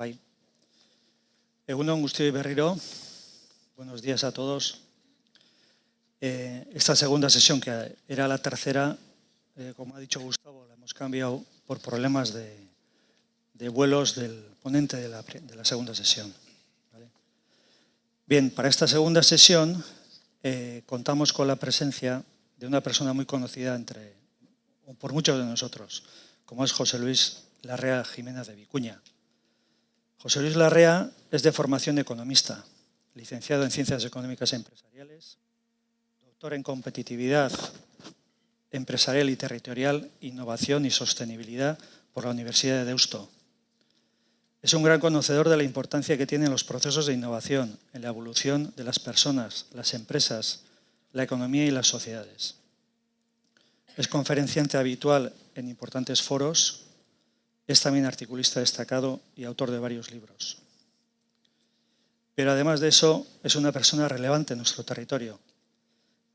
Bai. Egun on guztioi berriro. Buenos días a todos. Esta segunda sesión, que era la tercera, como ha dicho Gustavo, la hemos cambiado por problemas de vuelos del ponente de la segunda sesión. ¿Vale? Bien, para esta segunda sesión contamos con la presencia de una persona muy conocida por muchos de nosotros, como es José Luis Larrea Jiménez de Vicuña. José Luis Larrea es de formación economista, licenciado en Ciencias Económicas e Empresariales, doctor en Competitividad Empresarial y Territorial, Innovación y Sostenibilidad por la Universidad de Deusto. Es un gran conocedor de la importancia que tienen los procesos de innovación en la evolución de las personas, las empresas, la economía y las sociedades. Es conferenciante habitual en importantes foros. Es también articulista destacado y autor de varios libros. Pero además de eso, es una persona relevante en nuestro territorio,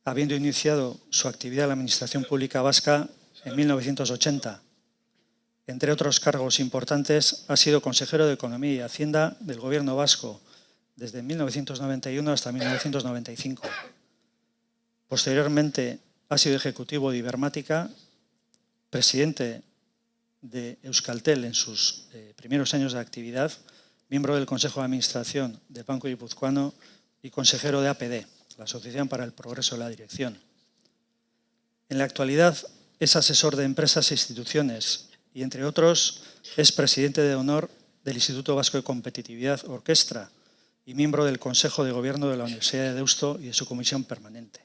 habiendo iniciado su actividad en la Administración Pública Vasca en 1980. Entre otros cargos importantes, ha sido consejero de Economía y Hacienda del Gobierno vasco desde 1991 hasta 1995. Posteriormente, ha sido ejecutivo de Ibermática, presidente de Euskaltel en sus primeros años de actividad, miembro del Consejo de Administración de Banco Guipuzcoano y consejero de APD, la Asociación para el Progreso de la Dirección. En la actualidad es asesor de empresas e instituciones y, entre otros, es presidente de honor del Instituto Vasco de Competitividad Orquestra y miembro del Consejo de Gobierno de la Universidad de Deusto y de su comisión permanente.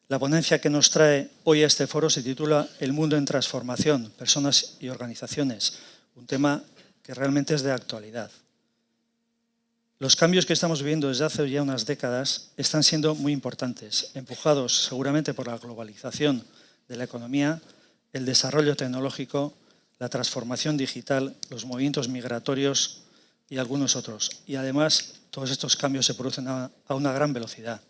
La ponencia que nos trae hoy a este foro se titula El mundo en transformación, personas y organizaciones, un tema que realmente es de actualidad. Los cambios que estamos viviendo desde hace ya unas décadas están siendo muy importantes, empujados seguramente por la globalización de la economía, el desarrollo tecnológico, la transformación digital, los movimientos migratorios y algunos otros. Y además, todos estos cambios se producen a una gran velocidad.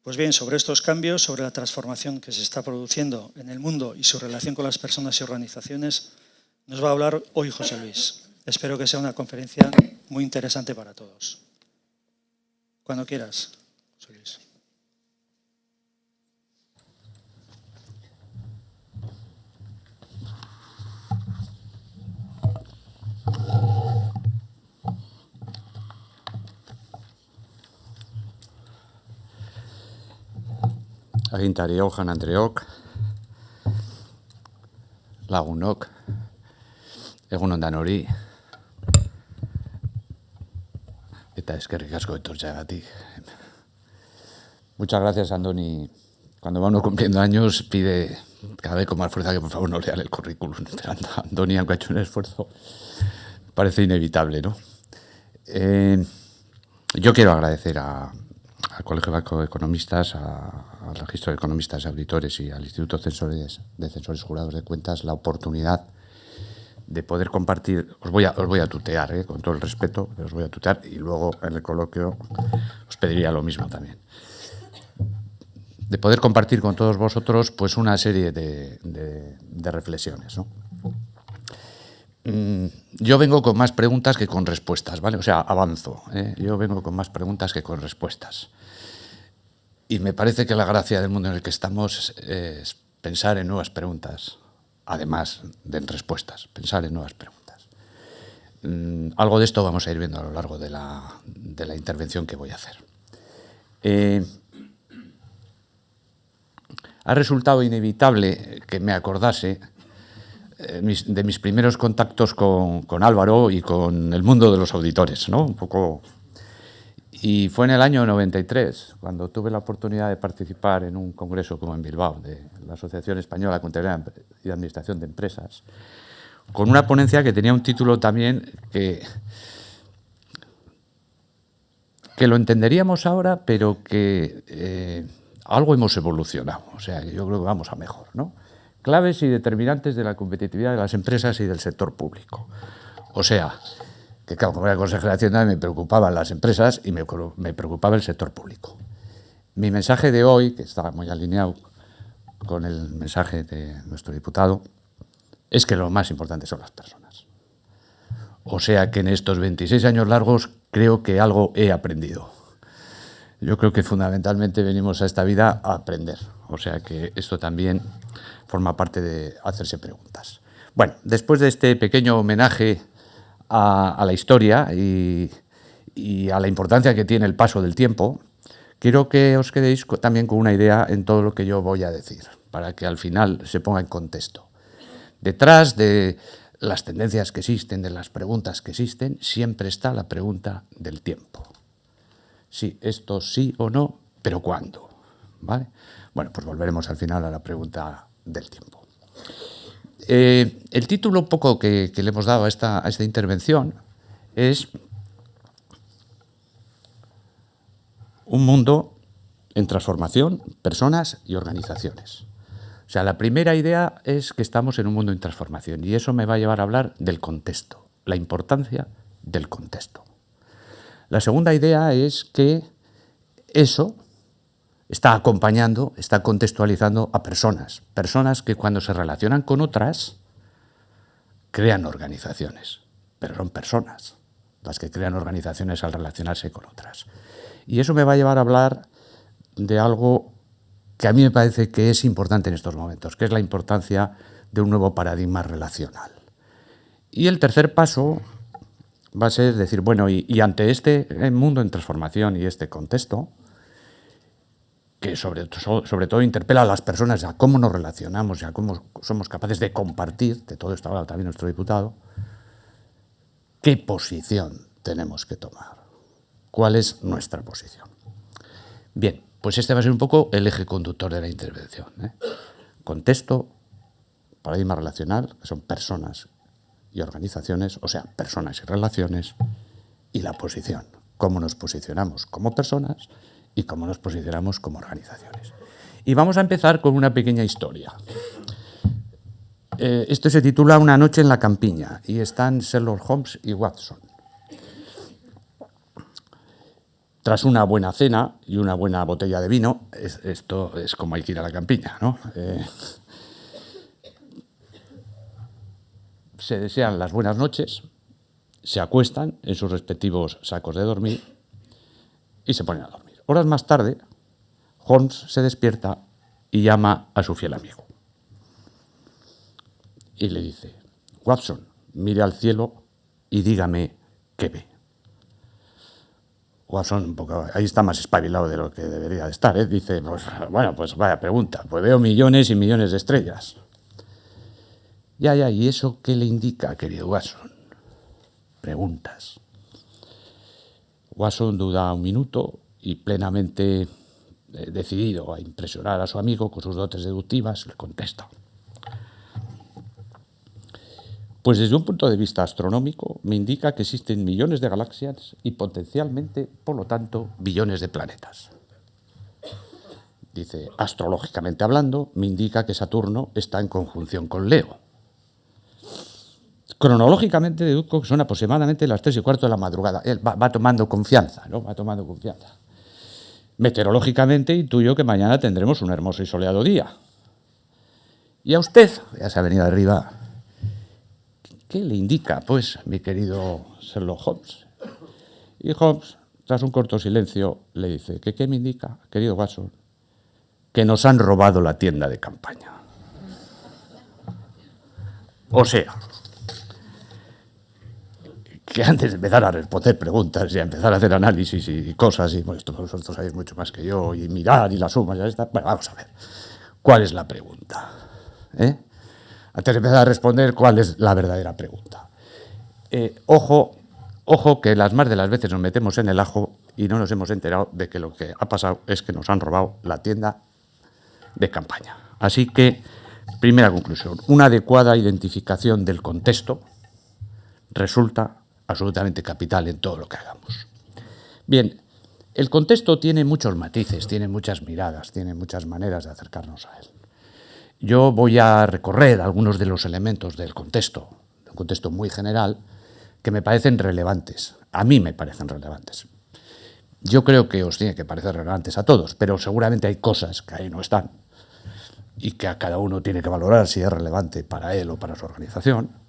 Pues bien, sobre estos cambios, sobre la transformación que se está produciendo en el mundo y su relación con las personas y organizaciones, nos va a hablar hoy José Luis. Espero que sea una conferencia muy interesante para todos. Cuando quieras, José Luis. Agintariok, Jaun-Andreok, lagunok, egun on danori, eta eskerrik asko etortzeagatik. Muchas gracias, Andoni. Cuando va uno cumpliendo años, pide cada vez con más fuerza que por favor no lean el currículum. Pero Andoni, aunque ha hecho un esfuerzo, parece inevitable, ¿no? Yo quiero agradecer al Colegio Vasco de Economistas, al Registro de Economistas y Auditores y al Instituto de Censores Jurados de Cuentas la oportunidad de poder compartir. Os voy a tutear, con todo el respeto, pero os voy a tutear y luego en el coloquio os pediría lo mismo también. De poder compartir con todos vosotros pues una serie de reflexiones, ¿no? Yo vengo con más preguntas que con respuestas, ¿vale? O sea, avanzo, ¿eh? Yo vengo con más preguntas que con respuestas. Y me parece que la gracia del mundo en el que estamos es pensar en nuevas preguntas, además de en respuestas, pensar en nuevas preguntas. Algo de esto vamos a ir viendo a lo largo de la intervención que voy a hacer. Ha resultado inevitable que me acordase de mis primeros contactos con Álvaro y con el mundo de los auditores, ¿no? Un poco. Y fue en el año 93, cuando tuve la oportunidad de participar en un congreso como en Bilbao, de la Asociación Española de Contabilidad y Administración de Empresas, con una ponencia que tenía un título también que lo entenderíamos ahora, pero que algo hemos evolucionado. O sea, yo creo que vamos a mejor, ¿no? Claves y determinantes de la competitividad de las empresas y del sector público. O sea, que claro, como era consejero de Hacienda me preocupaban las empresas y me preocupaba el sector público. Mi mensaje de hoy, que está muy alineado con el mensaje de nuestro diputado, es que lo más importante son las personas. O sea que en estos 26 años largos creo que algo he aprendido. Yo creo que fundamentalmente venimos a esta vida a aprender. O sea que esto también forma parte de hacerse preguntas. Bueno, después de este pequeño homenaje a la historia y a la importancia que tiene el paso del tiempo, quiero que os quedéis también con una idea en todo lo que yo voy a decir, para que al final se ponga en contexto. Detrás de las tendencias que existen, de las preguntas que existen, siempre está la pregunta del tiempo. Sí, esto sí o no, pero ¿cuándo? ¿Vale? Bueno, pues volveremos al final a la pregunta del tiempo. El título un poco que le hemos dado a esta intervención es un mundo en transformación, personas y organizaciones. O sea, la primera idea es que estamos en un mundo en transformación y eso me va a llevar a hablar del contexto, la importancia del contexto. La segunda idea es que eso está acompañando, está contextualizando a personas, personas que cuando se relacionan con otras crean organizaciones, pero son personas las que crean organizaciones al relacionarse con otras. Y eso me va a llevar a hablar de algo que a mí me parece que es importante en estos momentos, que es la importancia de un nuevo paradigma relacional. Y el tercer paso va a ser decir, bueno, y ante este mundo en transformación y este contexto, que sobre todo interpela a las personas a cómo nos relacionamos y a cómo somos capaces de compartir, de todo esto habla también nuestro diputado, ¿qué posición tenemos que tomar? ¿Cuál es nuestra posición? Bien, pues este va a ser un poco el eje conductor de la intervención, ¿eh? Contexto, paradigma relacional, que son personas y organizaciones, o sea, personas y relaciones, y la posición, cómo nos posicionamos como personas y cómo nos posicionamos como organizaciones. Y vamos a empezar con una pequeña historia. Esto se titula Una noche en la campiña y están Sherlock Holmes y Watson. Tras una buena cena y una buena botella de vino, esto es como hay que ir a la campiña, ¿no? Se desean las buenas noches, se acuestan en sus respectivos sacos de dormir y se ponen a dormir. Horas más tarde, Holmes se despierta y llama a su fiel amigo. Y le dice, Watson, mire al cielo y dígame qué ve. Watson, un poco, ahí está más espabilado de lo que debería de estar, ¿eh? Dice, pues vaya pregunta, pues veo millones y millones de estrellas. Ya, ¿y eso qué le indica, querido Watson? Preguntas. Watson duda un minuto y plenamente decidido a impresionar a su amigo con sus dotes deductivas, le contesta. Pues desde un punto de vista astronómico me indica que existen millones de galaxias y potencialmente, por lo tanto, billones de planetas. Dice, astrológicamente hablando, me indica que Saturno está en conjunción con Leo. Cronológicamente deduzco que son aproximadamente las 3:15 de la madrugada. Él va tomando confianza, ¿no? Va tomando confianza. Meteorológicamente intuyo que mañana tendremos un hermoso y soleado día. Y a usted, ya se ha venido arriba, ¿qué le indica, pues, mi querido Sherlock Holmes? Y Holmes, tras un corto silencio, le dice, ¿qué me indica, querido Watson? Que nos han robado la tienda de campaña. O sea, que antes de empezar a responder preguntas y a empezar a hacer análisis y cosas, y bueno, esto vosotros sabéis mucho más que yo, y mirar y las sumas, ya está. Bueno, vamos a ver, ¿cuál es la pregunta? Antes de empezar a responder, ¿cuál es la verdadera pregunta? Ojo, que las más de las veces nos metemos en el ajo y no nos hemos enterado de que lo que ha pasado es que nos han robado la tienda de campaña. Así que, primera conclusión, una adecuada identificación del contexto resulta absolutamente capital en todo lo que hagamos. Bien, el contexto tiene muchos matices, tiene muchas miradas, tiene muchas maneras de acercarnos a él. Yo voy a recorrer algunos de los elementos del contexto, un contexto muy general, que me parecen relevantes. A mí me parecen relevantes. Yo creo que os tiene que parecer relevantes a todos, pero seguramente hay cosas que ahí no están y que a cada uno tiene que valorar si es relevante para él o para su organización.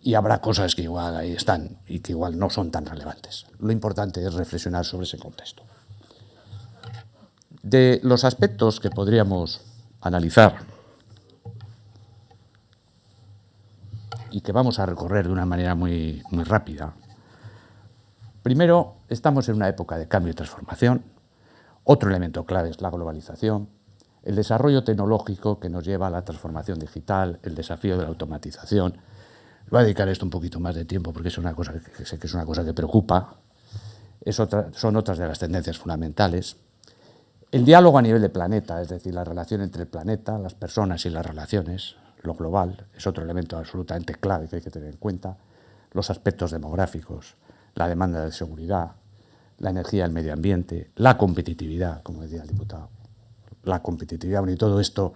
y habrá cosas que igual ahí están y que igual no son tan relevantes. Lo importante es reflexionar sobre ese contexto. De los aspectos que podríamos analizar y que vamos a recorrer de una manera muy rápida, primero, estamos en una época de cambio y transformación. Otro elemento clave es la globalización, el desarrollo tecnológico que nos lleva a la transformación digital, el desafío de la automatización. Voy a dedicar esto un poquito más de tiempo porque es una cosa que sé que es una cosa que preocupa. Son otras de las tendencias fundamentales. El diálogo a nivel de planeta, es decir, la relación entre el planeta, las personas y las relaciones, lo global, es otro elemento absolutamente clave que hay que tener en cuenta. Los aspectos demográficos, la demanda de seguridad, la energía, el medio ambiente, la competitividad, como decía el diputado, la competitividad, y todo esto,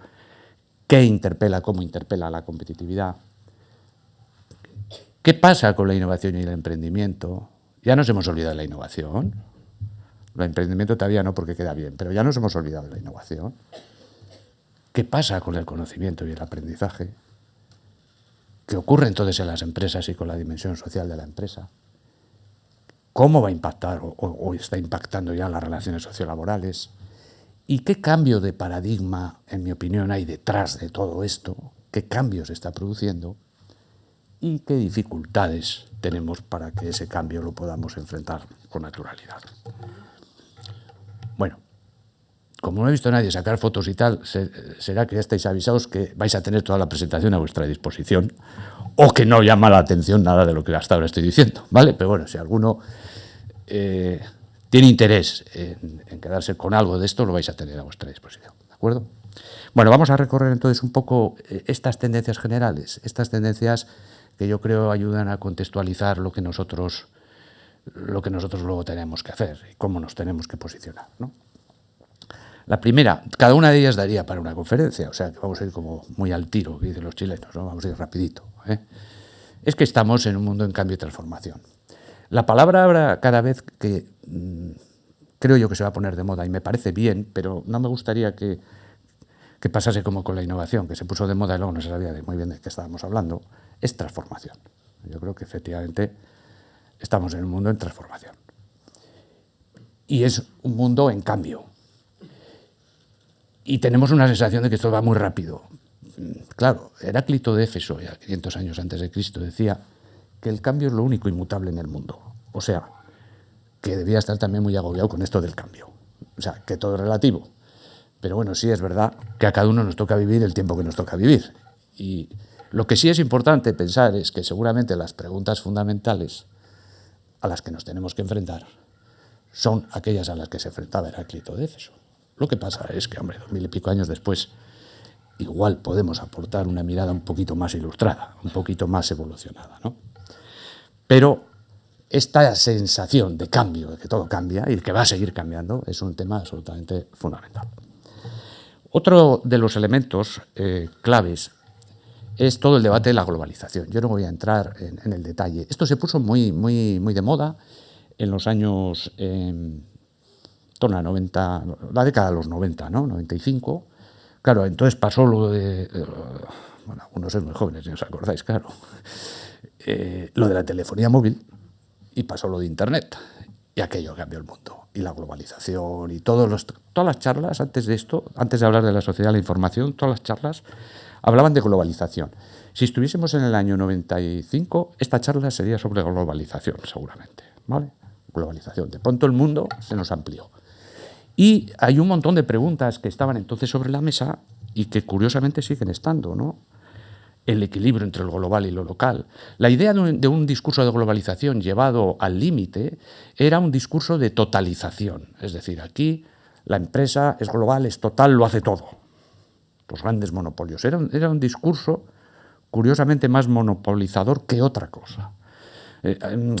¿qué interpela, cómo interpela la competitividad? ¿Qué pasa con la innovación y el emprendimiento? Ya nos hemos olvidado de la innovación. El emprendimiento todavía no, porque queda bien, pero ya nos hemos olvidado de la innovación. ¿Qué pasa con el conocimiento y el aprendizaje? ¿Qué ocurre entonces en las empresas y con la dimensión social de la empresa? ¿Cómo va a impactar o está impactando ya las relaciones sociolaborales? ¿Y qué cambio de paradigma, en mi opinión, hay detrás de todo esto? ¿Qué cambio se está produciendo? ¿Y qué dificultades tenemos para que ese cambio lo podamos enfrentar con naturalidad? Bueno, como no he visto a nadie sacar fotos y tal, será que ya estáis avisados que vais a tener toda la presentación a vuestra disposición o que no llama la atención nada de lo que hasta ahora estoy diciendo, ¿vale? Pero bueno, si alguno tiene interés en quedarse con algo de esto, lo vais a tener a vuestra disposición, ¿de acuerdo? Bueno, vamos a recorrer entonces un poco estas tendencias generales, estas tendencias que yo creo ayudan a contextualizar lo que nosotros luego tenemos que hacer y cómo nos tenemos que posicionar, ¿no? La primera, cada una de ellas daría para una conferencia, o sea que vamos a ir como muy al tiro, dicen los chilenos, ¿no? Vamos a ir rapidito, ¿eh? Es que estamos en un mundo en cambio y transformación. La palabra ahora cada vez que creo yo que se va a poner de moda y me parece bien, pero no me gustaría que pasase como con la innovación, que se puso de moda y luego no se sabía muy bien de qué estábamos hablando, es transformación. Yo creo que efectivamente estamos en un mundo en transformación. Y es un mundo en cambio. Y tenemos una sensación de que esto va muy rápido. Claro, Heráclito de Éfeso, ya 500 años antes de Cristo, decía que el cambio es lo único inmutable en el mundo. O sea, que debía estar también muy agobiado con esto del cambio. O sea, que todo es relativo. Pero bueno, sí es verdad que a cada uno nos toca vivir el tiempo que nos toca vivir. Y lo que sí es importante pensar es que seguramente las preguntas fundamentales a las que nos tenemos que enfrentar son aquellas a las que se enfrentaba Heráclito de Éfeso. Lo que pasa es que, hombre, 2000 y pico años después, igual podemos aportar una mirada un poquito más ilustrada, un poquito más evolucionada, ¿no? Pero esta sensación de cambio, de que todo cambia y que va a seguir cambiando, es un tema absolutamente fundamental. Otro de los elementos claves es todo el debate de la globalización. Yo no voy a entrar en el detalle. Esto se puso muy de moda en los años... torno a 90, la década de los 90, ¿no? 95. Claro, entonces pasó lo de... bueno, algunos sois muy jóvenes, si os acordáis, claro. Lo de la telefonía móvil y pasó lo de Internet. Y aquello cambió el mundo. Y la globalización y todas las charlas antes de esto, antes de hablar de la sociedad de la información, todas las charlas hablaban de globalización. Si estuviésemos en el año 95, esta charla sería sobre globalización, seguramente, ¿vale? Globalización. De pronto el mundo se nos amplió. Y hay un montón de preguntas que estaban entonces sobre la mesa y que curiosamente siguen estando, ¿no? El equilibrio entre lo global y lo local. La idea de un discurso de globalización llevado al límite era un discurso de totalización. Es decir, aquí la empresa es global, es total, lo hace todo. Los grandes monopolios. Era un discurso curiosamente más monopolizador que otra cosa.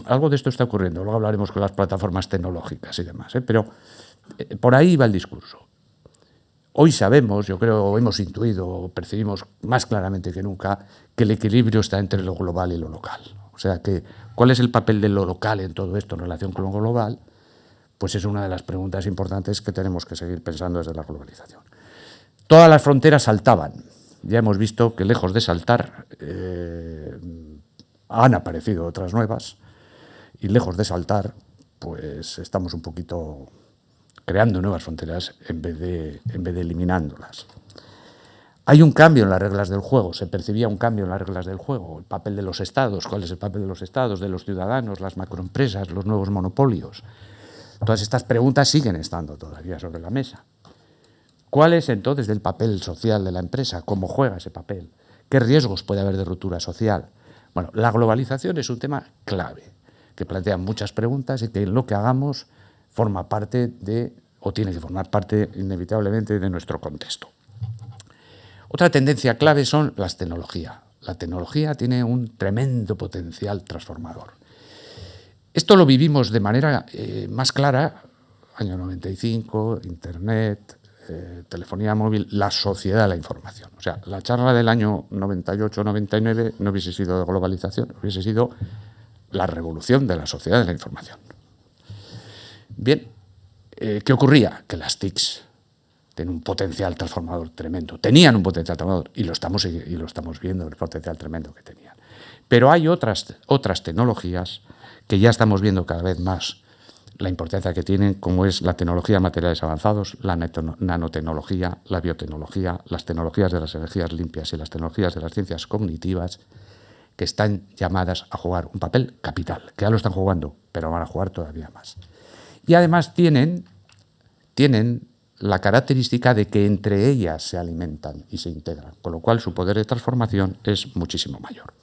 Algo de esto está ocurriendo, luego hablaremos con las plataformas tecnológicas y demás, pero por ahí va el discurso. Hoy sabemos, yo creo, hemos intuido, percibimos más claramente que nunca que el equilibrio está entre lo global y lo local. O sea, que ¿cuál es el papel de lo local en todo esto en relación con lo global? Pues es una de las preguntas importantes que tenemos que seguir pensando desde la globalización. Todas las fronteras saltaban. Ya hemos visto que lejos de saltar, han aparecido otras nuevas y lejos de saltar, pues estamos un poquito creando nuevas fronteras en vez de eliminándolas. Hay un cambio en las reglas del juego, se percibía un cambio en las reglas del juego, el papel de los estados, cuál es el papel de los estados, de los ciudadanos, las macroempresas, los nuevos monopolios. Todas estas preguntas siguen estando todavía sobre la mesa. ¿Cuál es entonces el papel social de la empresa? ¿Cómo juega ese papel? ¿Qué riesgos puede haber de ruptura social? Bueno, la globalización es un tema clave, que plantea muchas preguntas y que lo que hagamos forma parte de, o tiene que formar parte inevitablemente de nuestro contexto. Otra tendencia clave son las tecnologías. La tecnología tiene un tremendo potencial transformador. Esto lo vivimos de manera más clara, año 95, Internet, telefonía móvil, la sociedad de la información. O sea, la charla del año 98-99 no hubiese sido de globalización, hubiese sido la revolución de la sociedad de la información. Bien, ¿qué ocurría? Que las TICs tienen un potencial transformador tremendo. Tenían un potencial transformador y lo estamos viendo, el potencial tremendo que tenían. Pero hay otras tecnologías que ya estamos viendo cada vez más la importancia que tienen, como es la tecnología de materiales avanzados, la nanotecnología, la biotecnología, las tecnologías de las energías limpias y las tecnologías de las ciencias cognitivas, que están llamadas a jugar un papel capital, que ya lo están jugando, pero van a jugar todavía más. Y además tienen la característica de que entre ellas se alimentan y se integran, con lo cual su poder de transformación es muchísimo mayor.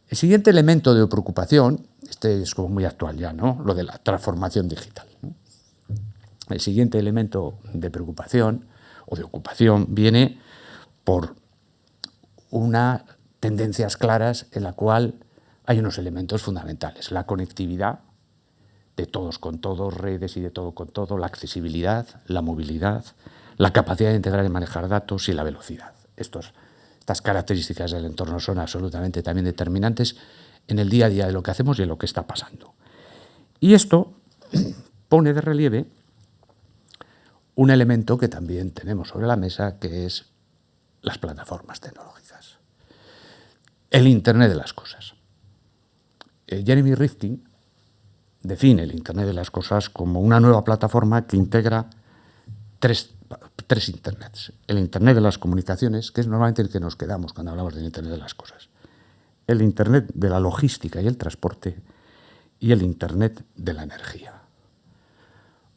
El siguiente elemento de preocupación, este es como muy actual ya, ¿no? Lo de la transformación digital, ¿no? El siguiente elemento de preocupación o de ocupación viene por unas tendencias claras en la cual hay unos elementos fundamentales: la conectividad de todos con todos, redes y de todo con todo, la accesibilidad, la movilidad, la capacidad de integrar y manejar datos y la velocidad. Estas características del entorno son absolutamente también determinantes en el día a día de lo que hacemos y en lo que está pasando. Y esto pone de relieve un elemento que también tenemos sobre la mesa, que es las plataformas tecnológicas. El Internet de las cosas. Jeremy Rifkin define el Internet de las cosas como una nueva plataforma que integra tres Internets. El Internet de las comunicaciones, que es normalmente el que nos quedamos cuando hablamos del Internet de las cosas. El Internet de la logística y el transporte y el Internet de la energía.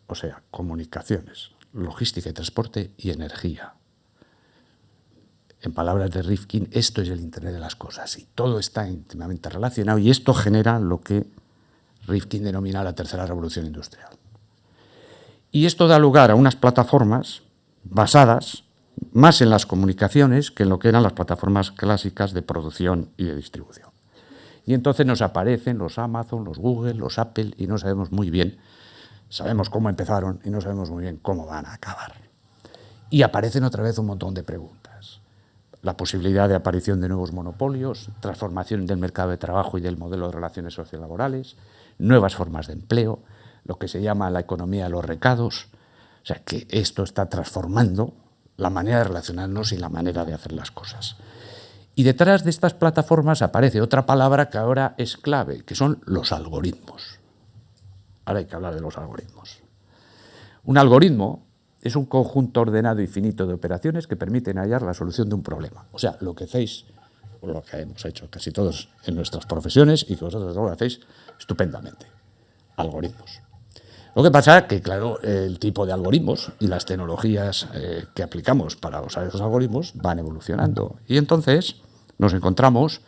O sea, comunicaciones, logística y transporte y energía. En palabras de Rifkin, esto es el Internet de las cosas y todo está íntimamente relacionado, y esto genera lo que Rifkin denomina la tercera revolución industrial. Y esto da lugar a unas plataformas basadas más en las comunicaciones que en lo que eran las plataformas clásicas de producción y de distribución. Y entonces nos aparecen los Amazon, los Google, los Apple, y no sabemos muy bien, sabemos cómo empezaron y no sabemos muy bien cómo van a acabar. Y aparecen otra vez un montón de preguntas. La posibilidad de aparición de nuevos monopolios, transformación del mercado de trabajo y del modelo de relaciones sociolaborales, nuevas formas de empleo, lo que se llama la economía de los recados. O sea, que esto está transformando la manera de relacionarnos y la manera de hacer las cosas. Y detrás de estas plataformas aparece otra palabra que ahora es clave, que son los algoritmos. Ahora hay que hablar de los algoritmos. Un algoritmo es un conjunto ordenado y finito de operaciones que permiten hallar la solución de un problema. O sea, lo que hacéis, o lo que hemos hecho casi todos en nuestras profesiones y que vosotros lo hacéis estupendamente. Algoritmos. Lo que pasa es que, claro, el tipo de algoritmos y las tecnologías que aplicamos para usar esos algoritmos van evolucionando. Y entonces nos encontramos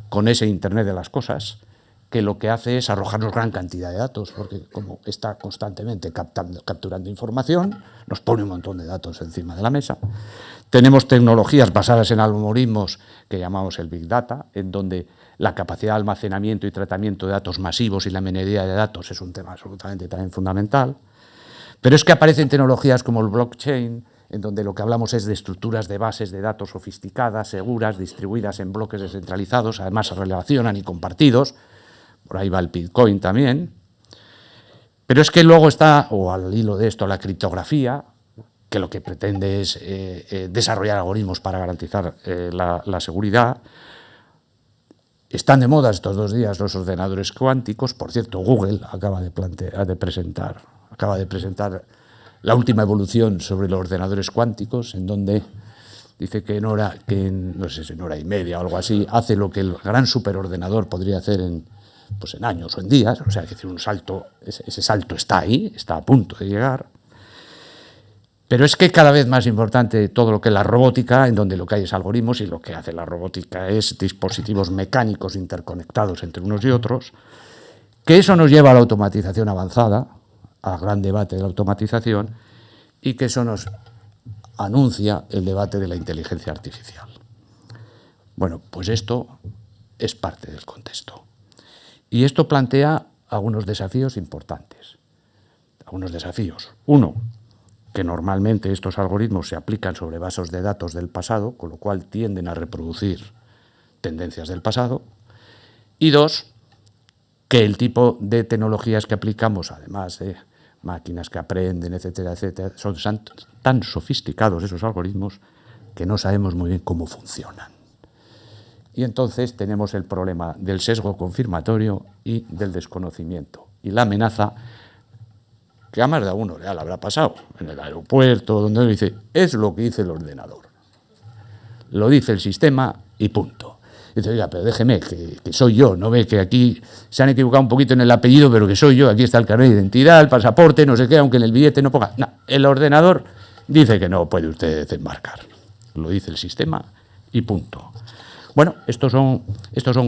con ese Internet de las cosas, que lo que hace es arrojarnos gran cantidad de datos, porque como está constantemente capturando información, nos pone un montón de datos encima de la mesa. Tenemos tecnologías basadas en algoritmos que llamamos el Big Data, en donde la capacidad de almacenamiento y tratamiento de datos masivos y la minería de datos es un tema absolutamente también fundamental. Pero es que aparecen tecnologías como el blockchain, en donde lo que hablamos es de estructuras de bases de datos sofisticadas, seguras, distribuidas en bloques descentralizados, además se relacionan y compartidos. Por ahí va el Bitcoin también. Pero es que luego está, o al hilo de esto, la criptografía, que lo que pretende es desarrollar algoritmos para garantizar la seguridad. Están de moda estos 2 días los ordenadores cuánticos. Por cierto, Google acaba de presentar la última evolución sobre los ordenadores cuánticos, en donde dice que no sé si en hora y media o algo así, hace lo que el gran superordenador podría hacer en años o en días. O sea, es decir, ese salto está ahí, está a punto de llegar. Pero es que cada vez más importante todo lo que es la robótica, en donde lo que hay es algoritmos, y lo que hace la robótica es dispositivos mecánicos interconectados entre unos y otros, que eso nos lleva a la automatización avanzada, al gran debate de la automatización, y que eso nos anuncia el debate de la inteligencia artificial. Bueno, pues esto es parte del contexto. Y esto plantea algunos desafíos importantes. Algunos desafíos. Uno, que normalmente estos algoritmos se aplican sobre bases de datos del pasado, con lo cual tienden a reproducir tendencias del pasado. Y dos, que el tipo de tecnologías que aplicamos, además de máquinas que aprenden, etcétera, etcétera, son tan sofisticados esos algoritmos que no sabemos muy bien cómo funcionan. Y entonces tenemos el problema del sesgo confirmatorio y del desconocimiento. Y la amenaza que a más de uno le habrá pasado en el aeropuerto, donde uno dice, es lo que dice el ordenador. Lo dice el sistema y punto. Y dice, oiga, pero déjeme, que soy yo, ¿no ve que aquí se han equivocado un poquito en el apellido, pero que soy yo, aquí está el carnet de identidad, el pasaporte, no sé qué, aunque en el billete no ponga. No, el ordenador dice que no puede usted desembarcar. Lo dice el sistema y punto. Bueno, estos son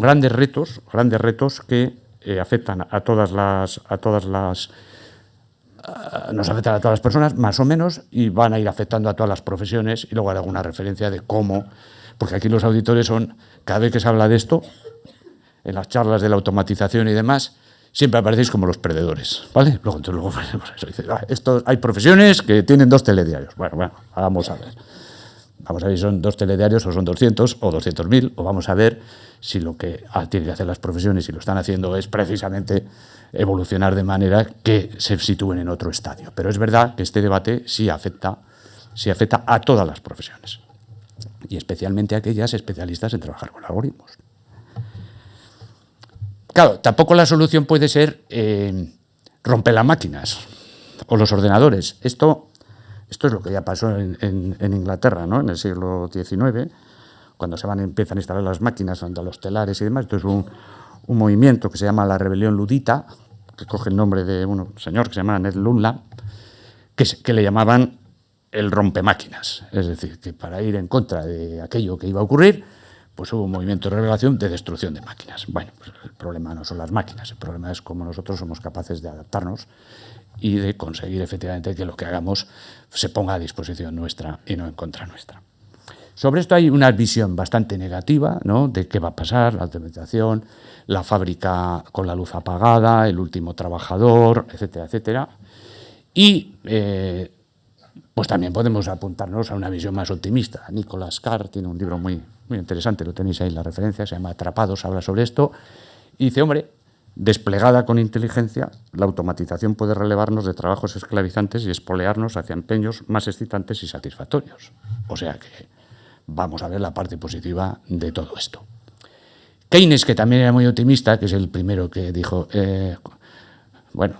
grandes retos que afectan nos afectan a todas las personas, más o menos, y van a ir afectando a todas las profesiones, y luego haré alguna referencia de cómo, porque aquí los auditores cada vez que se habla de esto, en las charlas de la automatización y demás, siempre aparecéis como los perdedores, ¿vale? Luego eso, dice, hay profesiones que tienen 2 telediarios. Bueno, vamos a ver. Vamos a ver si son 2 telediarios o son 200 o 200.000, o vamos a ver si lo que tienen que hacer las profesiones, y lo están haciendo, es precisamente evolucionar de manera que se sitúen en otro estadio. Pero es verdad que este debate sí afecta a todas las profesiones, y especialmente a aquellas especialistas en trabajar con algoritmos. Claro, tampoco la solución puede ser romper las máquinas o los ordenadores. Esto es lo que ya pasó en Inglaterra, ¿no? En el siglo XIX, cuando empiezan a instalar las máquinas ante los telares y demás. Esto es un movimiento que se llama la rebelión ludita, que coge el nombre de un señor que se llama Ned Lunlap, que le llamaban el rompemáquinas. Es decir, que para ir en contra de aquello que iba a ocurrir, pues hubo un movimiento de rebelión de destrucción de máquinas. Bueno, pues el problema no son las máquinas, el problema es cómo nosotros somos capaces de adaptarnos y de conseguir efectivamente que lo que hagamos se ponga a disposición nuestra y no en contra nuestra. Sobre esto hay una visión bastante negativa, ¿no?, de qué va a pasar, la automatización, la fábrica con la luz apagada, el último trabajador, etcétera, etcétera. Y pues también podemos apuntarnos a una visión más optimista. Nicholas Carr tiene un libro muy interesante, lo tenéis ahí en la referencia, se llama Atrapados, habla sobre esto, y dice, hombre, desplegada con inteligencia, la automatización puede relevarnos de trabajos esclavizantes y espolearnos hacia empeños más excitantes y satisfactorios. O sea que vamos a ver la parte positiva de todo esto. Keynes, que también era muy optimista, que es el primero que dijo, bueno,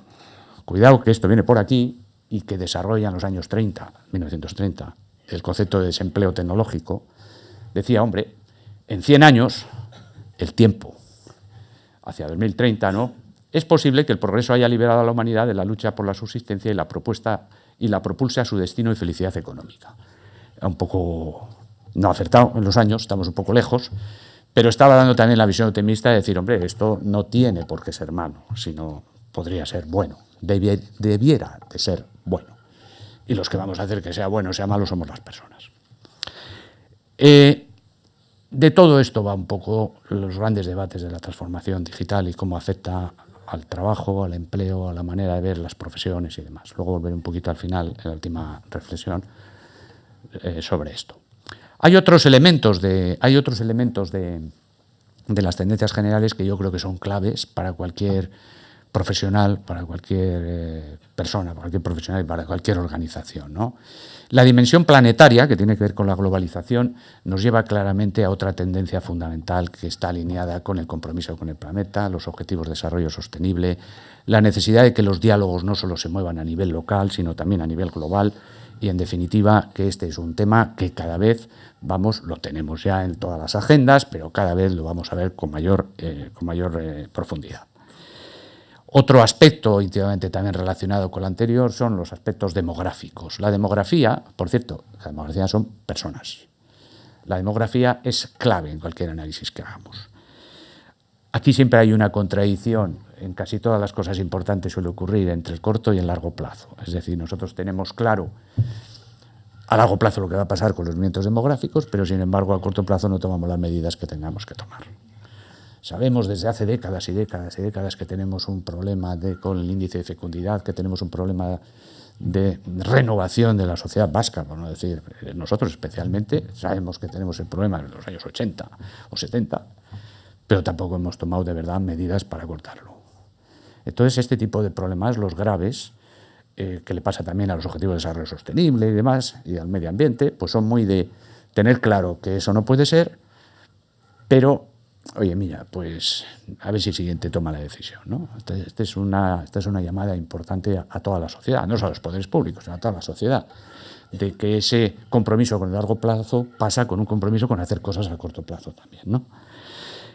cuidado que esto viene por aquí, y que desarrolla en los años 1930, el concepto de desempleo tecnológico, decía, hombre, en 100 años, el tiempo, hacia 2030, ¿no?, es posible que el progreso haya liberado a la humanidad de la lucha por la subsistencia y la propulse a su destino y felicidad económica. Un poco no acertado en los años, estamos un poco lejos, pero estaba dando también la visión optimista de decir, hombre, esto no tiene por qué ser malo, sino podría ser bueno, debiera de ser bueno. Y los que vamos a hacer que sea bueno o sea malo somos las personas. De todo esto va un poco los grandes debates de la transformación digital y cómo afecta al trabajo, al empleo, a la manera de ver las profesiones y demás. Luego volveré un poquito al final, en la última reflexión, sobre esto. Hay otros elementos de las tendencias generales que yo creo que son claves para cualquier profesional, para cualquier persona, para cualquier profesional y para cualquier organización, ¿no? La dimensión planetaria, que tiene que ver con la globalización, nos lleva claramente a otra tendencia fundamental que está alineada con el compromiso con el planeta, los objetivos de desarrollo sostenible, la necesidad de que los diálogos no solo se muevan a nivel local, sino también a nivel global, y en definitiva que este es un tema que cada vez lo tenemos ya en todas las agendas, pero cada vez lo vamos a ver con mayor profundidad. Otro aspecto íntimamente también relacionado con el anterior son los aspectos demográficos. La demografía, por cierto, la demografía son personas. La demografía es clave en cualquier análisis que hagamos. Aquí siempre hay una contradicción, en casi todas las cosas importantes suele ocurrir entre el corto y el largo plazo. Es decir, nosotros tenemos claro a largo plazo lo que va a pasar con los movimientos demográficos, pero sin embargo a corto plazo no tomamos las medidas que tengamos que tomar. Sabemos desde hace décadas y décadas y décadas que tenemos un problema con el índice de fecundidad, que tenemos un problema de renovación de la sociedad vasca, por no decir, nosotros especialmente, sabemos que tenemos el problema en los años 80 o 70, pero tampoco hemos tomado de verdad medidas para cortarlo. Entonces, este tipo de problemas, los graves, que le pasa también a los objetivos de desarrollo sostenible y demás, y al medio ambiente, pues son muy de tener claro que eso no puede ser, pero oye, mira, pues a ver si el siguiente toma la decisión, ¿no? Esta es una llamada importante a toda la sociedad, no solo a los poderes públicos, sino a toda la sociedad, de que ese compromiso con el largo plazo pasa con un compromiso con hacer cosas a corto plazo también, ¿no?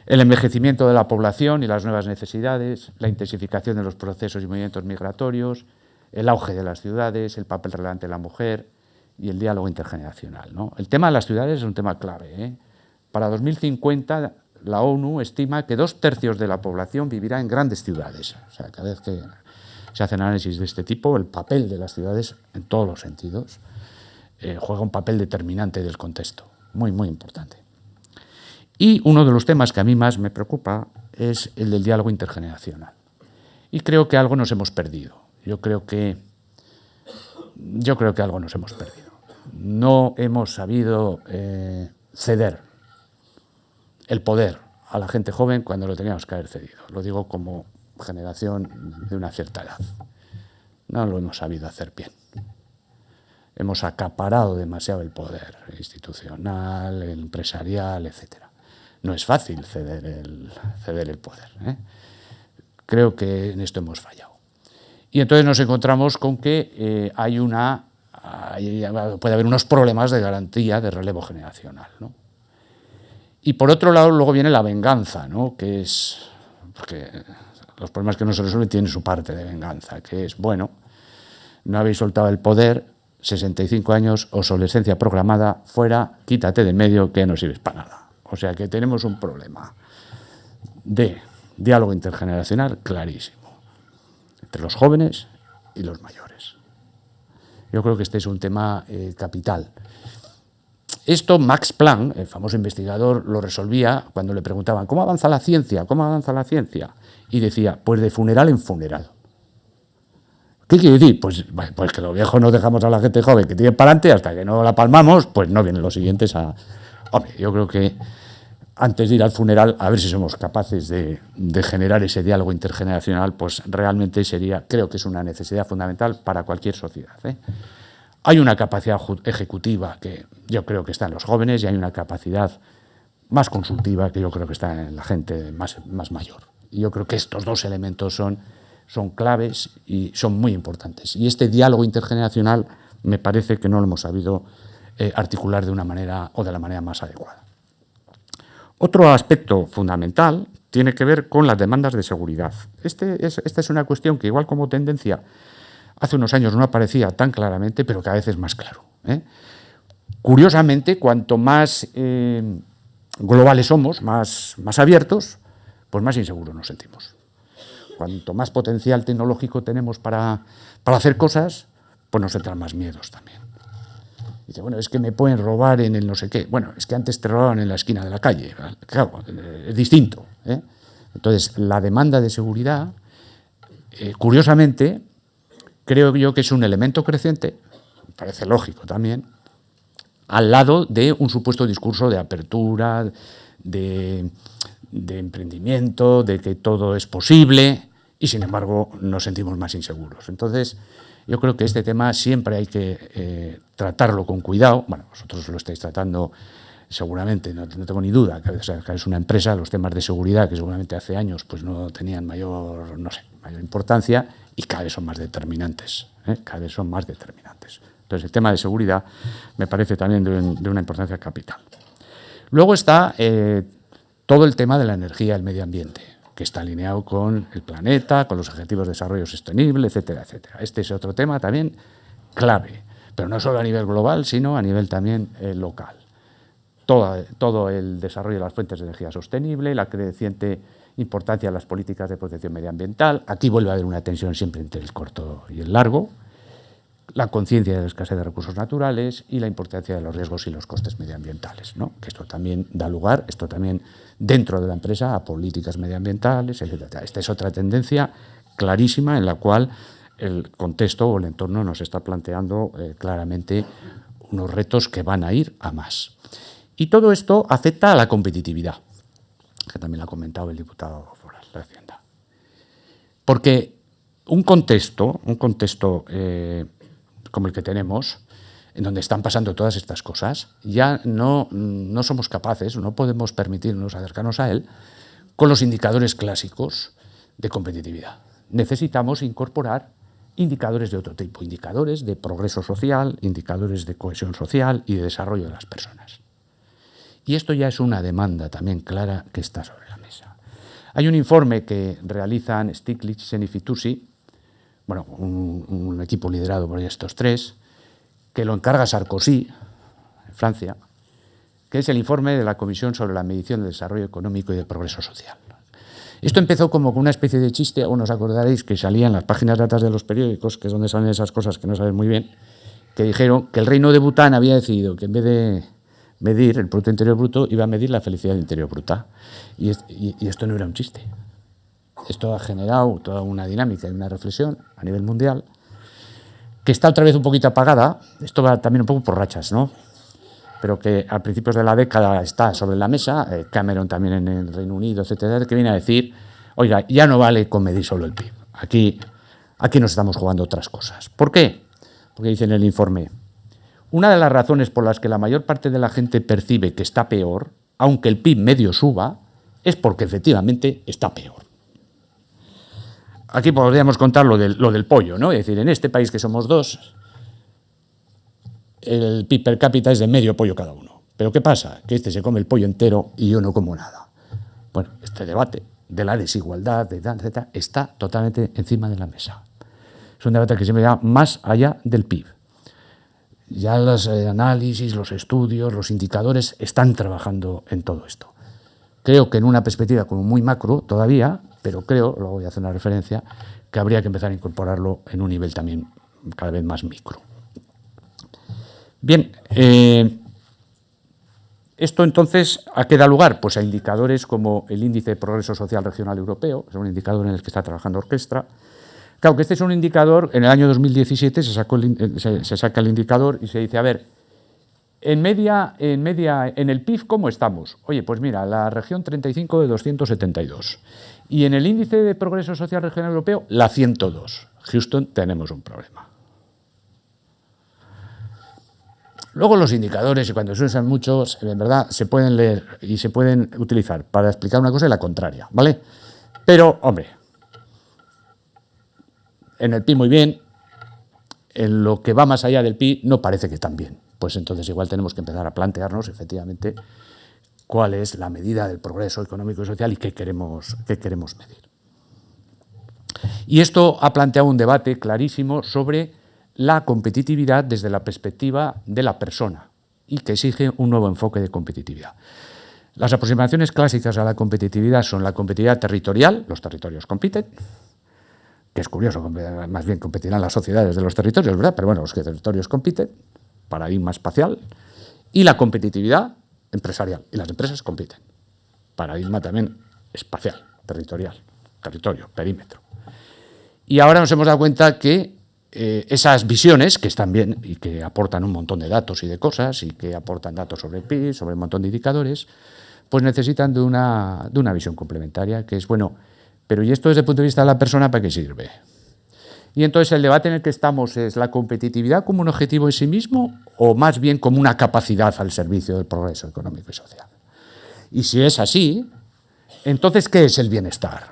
El envejecimiento de la población y las nuevas necesidades, la intensificación de los procesos y movimientos migratorios, el auge de las ciudades, el papel relevante de la mujer y el diálogo intergeneracional, ¿no? El tema de las ciudades es un tema clave, ¿eh? Para 2050... la ONU estima que 2/3 de la población vivirá en grandes ciudades. O sea, cada vez que se hacen análisis de este tipo, el papel de las ciudades, en todos los sentidos, juega un papel determinante del contexto, muy, muy importante. Y uno de los temas que a mí más me preocupa es el del diálogo intergeneracional. Y creo que algo nos hemos perdido. Yo creo que algo nos hemos perdido. No hemos sabido ceder el poder a la gente joven cuando lo teníamos que haber cedido. Lo digo como generación de una cierta edad. No lo hemos sabido hacer bien. Hemos acaparado demasiado el poder institucional, el empresarial, etc. No es fácil ceder el poder, ¿eh? Creo que en esto hemos fallado. Y entonces nos encontramos con que puede haber unos problemas de garantía de relevo generacional, ¿no? Y por otro lado, luego viene la venganza, ¿no? Que es, porque los problemas que no se resuelven tienen su parte de venganza, que es, bueno, no habéis soltado el poder, 65 años, obsolescencia programada, fuera, quítate de en medio que no sirves para nada. O sea que tenemos un problema de diálogo intergeneracional clarísimo entre los jóvenes y los mayores. Yo creo que este es un tema capital. Esto Max Planck, el famoso investigador, lo resolvía cuando le preguntaban ¿cómo avanza la ciencia? ¿Cómo avanza la ciencia? Y decía, pues de funeral en funeral. ¿Qué quiere decir? Pues que los viejos no dejamos a la gente joven que tiene para adelante hasta que no la palmamos, pues no vienen los siguientes a... Hombre, yo creo que antes de ir al funeral, a ver si somos capaces de generar ese diálogo intergeneracional, pues realmente creo que es una necesidad fundamental para cualquier sociedad, ¿eh? Hay una capacidad ejecutiva que yo creo que está en los jóvenes y hay una capacidad más consultiva que yo creo que está en la gente más mayor. Y yo creo que estos dos elementos son claves y son muy importantes. Y este diálogo intergeneracional me parece que no lo hemos sabido articular de una manera o de la manera más adecuada. Otro aspecto fundamental tiene que ver con las demandas de seguridad. Esta es una cuestión que igual como tendencia hace unos años no aparecía tan claramente, pero cada vez es más claro, ¿eh? Curiosamente, cuanto más globales somos, más abiertos, pues más inseguros nos sentimos. Cuanto más potencial tecnológico tenemos para hacer cosas, pues nos entran más miedos también. Dice, bueno, es que me pueden robar en el no sé qué. Bueno, es que antes te robaban en la esquina de la calle. Claro, es distinto, ¿eh? Entonces, la demanda de seguridad, curiosamente, creo yo que es un elemento creciente, me parece lógico también, al lado de un supuesto discurso de apertura, de emprendimiento, de que todo es posible y, sin embargo, nos sentimos más inseguros. Entonces, yo creo que este tema siempre hay que tratarlo con cuidado. Bueno, vosotros lo estáis tratando seguramente, no tengo ni duda, que es una empresa, los temas de seguridad que seguramente hace años pues no tenían mayor importancia, y cada vez son más determinantes, cada vez son más determinantes. Entonces, el tema de seguridad me parece también de una importancia capital. Luego está todo el tema de la energía y el medio ambiente, que está alineado con el planeta, con los objetivos de desarrollo sostenible, etcétera, etcétera. Este es otro tema también clave, pero no solo a nivel global, sino a nivel también local. Todo el desarrollo de las fuentes de energía sostenible, la creciente importancia de las políticas de protección medioambiental. Aquí vuelve a haber una tensión siempre entre el corto y el largo. La conciencia de la escasez de recursos naturales y la importancia de los riesgos y los costes medioambientales, ¿no? Que esto también da lugar, esto también dentro de la empresa, a políticas medioambientales, etc. Esta es otra tendencia clarísima en la cual el contexto o el entorno nos está planteando claramente unos retos que van a ir a más. Y todo esto afecta a la competitividad, que también lo ha comentado el diputado foral de Hacienda. Porque un contexto como el que tenemos, en donde están pasando todas estas cosas, ya no somos capaces, no podemos permitirnos acercarnos a él con los indicadores clásicos de competitividad. Necesitamos incorporar indicadores de otro tipo, indicadores de progreso social, indicadores de cohesión social y de desarrollo de las personas. Y esto ya es una demanda también clara que está sobre la mesa. Hay un informe que realizan Stiglitz, Sen y Fitoussi, bueno, un equipo liderado por estos tres, que lo encarga Sarkozy, en Francia, que es el informe de la Comisión sobre la medición del desarrollo económico y del progreso social. Esto empezó como con una especie de chiste, o os acordaréis que salía en las páginas de atrás de los periódicos, que es donde salen esas cosas que no sabes muy bien, que dijeron que el reino de Bután había decidido que en vez de medir el Producto Interior Bruto, iba a medir la felicidad interior bruta. Y esto no era un chiste. Esto ha generado toda una dinámica y una reflexión a nivel mundial que está otra vez un poquito apagada. Esto va también un poco por rachas, ¿no? Pero que a principios de la década está sobre la mesa, Cameron también en el Reino Unido, etcétera, que viene a decir, oiga, ya no vale con medir solo el PIB. Aquí nos estamos jugando otras cosas. ¿Por qué? Porque dice en el informe, una de las razones por las que la mayor parte de la gente percibe que está peor, aunque el PIB medio suba, es porque efectivamente está peor. Aquí podríamos contar lo del pollo, ¿no? Es decir, en este país que somos dos, el PIB per cápita es de medio pollo cada uno. ¿Pero qué pasa? Que este se come el pollo entero y yo no como nada. Bueno, este debate de la desigualdad, etcétera, está totalmente encima de la mesa. Es un debate que siempre va más allá del PIB. Ya los análisis, los estudios, los indicadores están trabajando en todo esto. Creo que en una perspectiva como muy macro todavía, pero creo, luego voy a hacer una referencia, que habría que empezar a incorporarlo en un nivel también cada vez más micro. Bien, esto entonces, ¿a qué da lugar? Pues a indicadores como el Índice de Progreso Social Regional Europeo, es un indicador en el que está trabajando Orquestra. Claro que este es un indicador, en el año 2017 se saca el indicador y se dice, a ver, en el PIB, ¿cómo estamos? Oye, pues mira, la región 35 de 272. Y en el Índice de Progreso Social Regional Europeo, la 102. Houston, tenemos un problema. Luego los indicadores, y cuando se usan muchos, en verdad se pueden leer y se pueden utilizar para explicar una cosa y la contraria, ¿vale? Pero, hombre, en el PIB muy bien, en lo que va más allá del PIB no parece que están bien. Pues entonces igual tenemos que empezar a plantearnos efectivamente cuál es la medida del progreso económico y social y qué queremos medir. Y esto ha planteado un debate clarísimo sobre la competitividad desde la perspectiva de la persona y que exige un nuevo enfoque de competitividad. Las aproximaciones clásicas a la competitividad son la competitividad territorial, los territorios compiten, que es curioso, más bien competirán las sociedades de los territorios, ¿verdad? Pero bueno, los territorios compiten, paradigma espacial, y la competitividad empresarial, y las empresas compiten, paradigma también espacial, territorial, territorio, perímetro. Y ahora nos hemos dado cuenta que esas visiones, que están bien y que aportan un montón de datos y de cosas, y que aportan datos sobre el PIB, sobre un montón de indicadores, pues necesitan de una visión complementaria, que es, bueno, Pero ¿y esto desde el punto de vista de la persona para qué sirve? Y entonces el debate en el que estamos es la competitividad como un objetivo en sí mismo o más bien como una capacidad al servicio del progreso económico y social. Y si es así, entonces ¿qué es el bienestar?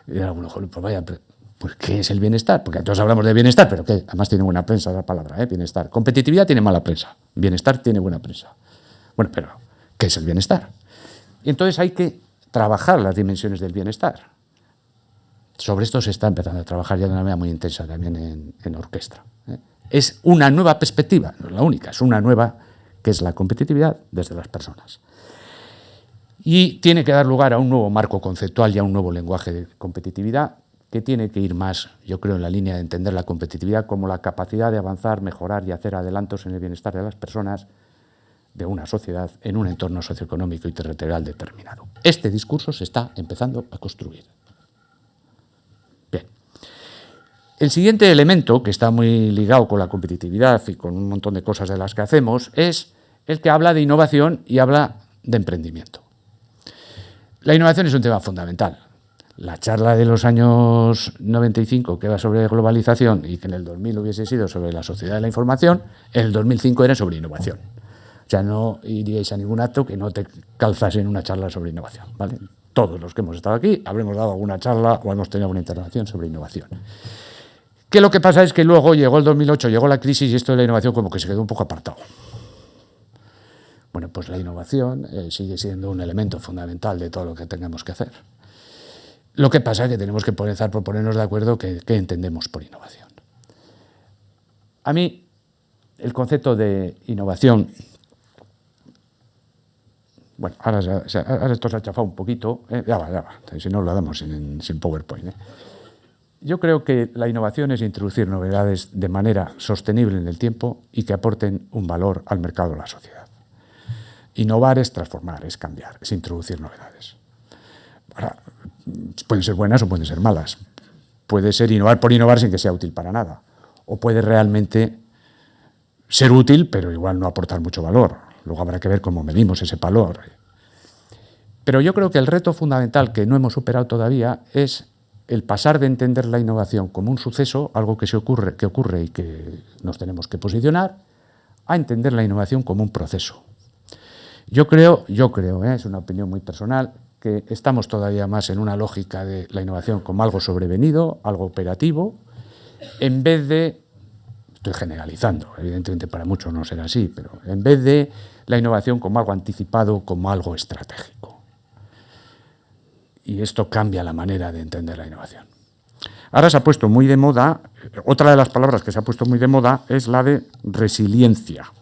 Y algunos, pues vaya, pues ¿qué es el bienestar? Porque todos hablamos de bienestar, pero que además tiene buena prensa la palabra, bienestar. Competitividad tiene mala prensa, bienestar tiene buena prensa. Bueno, pero ¿qué es el bienestar? Y entonces hay que trabajar las dimensiones del bienestar. Sobre esto se está empezando a trabajar ya de una manera muy intensa también en orquestra. Es una nueva perspectiva, no es la única, es una nueva, que es la competitividad desde las personas. Y tiene que dar lugar a un nuevo marco conceptual y a un nuevo lenguaje de competitividad que tiene que ir más, yo creo, en la línea de entender la competitividad como la capacidad de avanzar, mejorar y hacer adelantos en el bienestar de las personas, de una sociedad, en un entorno socioeconómico y territorial determinado. Este discurso se está empezando a construir. Bien. El siguiente elemento, que está muy ligado con la competitividad y con un montón de cosas de las que hacemos, es el que habla de innovación y habla de emprendimiento. La innovación es un tema fundamental. La charla de los años 95, que era sobre globalización y que en el 2000 hubiese sido sobre la sociedad de la información, en el 2005 era sobre innovación. O sea, no iríais a ningún acto que no te calzase en una charla sobre innovación, ¿vale? Todos los que hemos estado aquí habremos dado alguna charla o hemos tenido alguna intervención sobre innovación. Que lo que pasa es que luego llegó el 2008, llegó la crisis y esto de la innovación como que se quedó un poco apartado. Bueno, pues la innovación sigue siendo un elemento fundamental de todo lo que tengamos que hacer. Lo que pasa es que tenemos que empezar por ponernos de acuerdo qué entendemos por innovación. A mí, el concepto de innovación, bueno, ahora esto se ha chafado un poquito, ya va, si no lo damos sin PowerPoint. Yo creo que la innovación es introducir novedades de manera sostenible en el tiempo y que aporten un valor al mercado de la sociedad. Innovar es transformar, es cambiar, es introducir novedades. Ahora, pueden ser buenas o pueden ser malas. Puede ser innovar por innovar sin que sea útil para nada. O puede realmente ser útil, pero igual no aportar mucho valor. Luego habrá que ver cómo medimos ese valor. Pero yo creo que el reto fundamental que no hemos superado todavía es el pasar de entender la innovación como un suceso, algo que ocurre y que nos tenemos que posicionar, a entender la innovación como un proceso. Yo creo, es una opinión muy personal, que estamos todavía más en una lógica de la innovación como algo sobrevenido, algo operativo, en vez de, estoy generalizando, evidentemente para muchos no será así, pero en vez de la innovación como algo anticipado, como algo estratégico. Y esto cambia la manera de entender la innovación. Ahora se ha puesto muy de moda, otra de las palabras que se ha puesto muy de moda es la de resiliencia,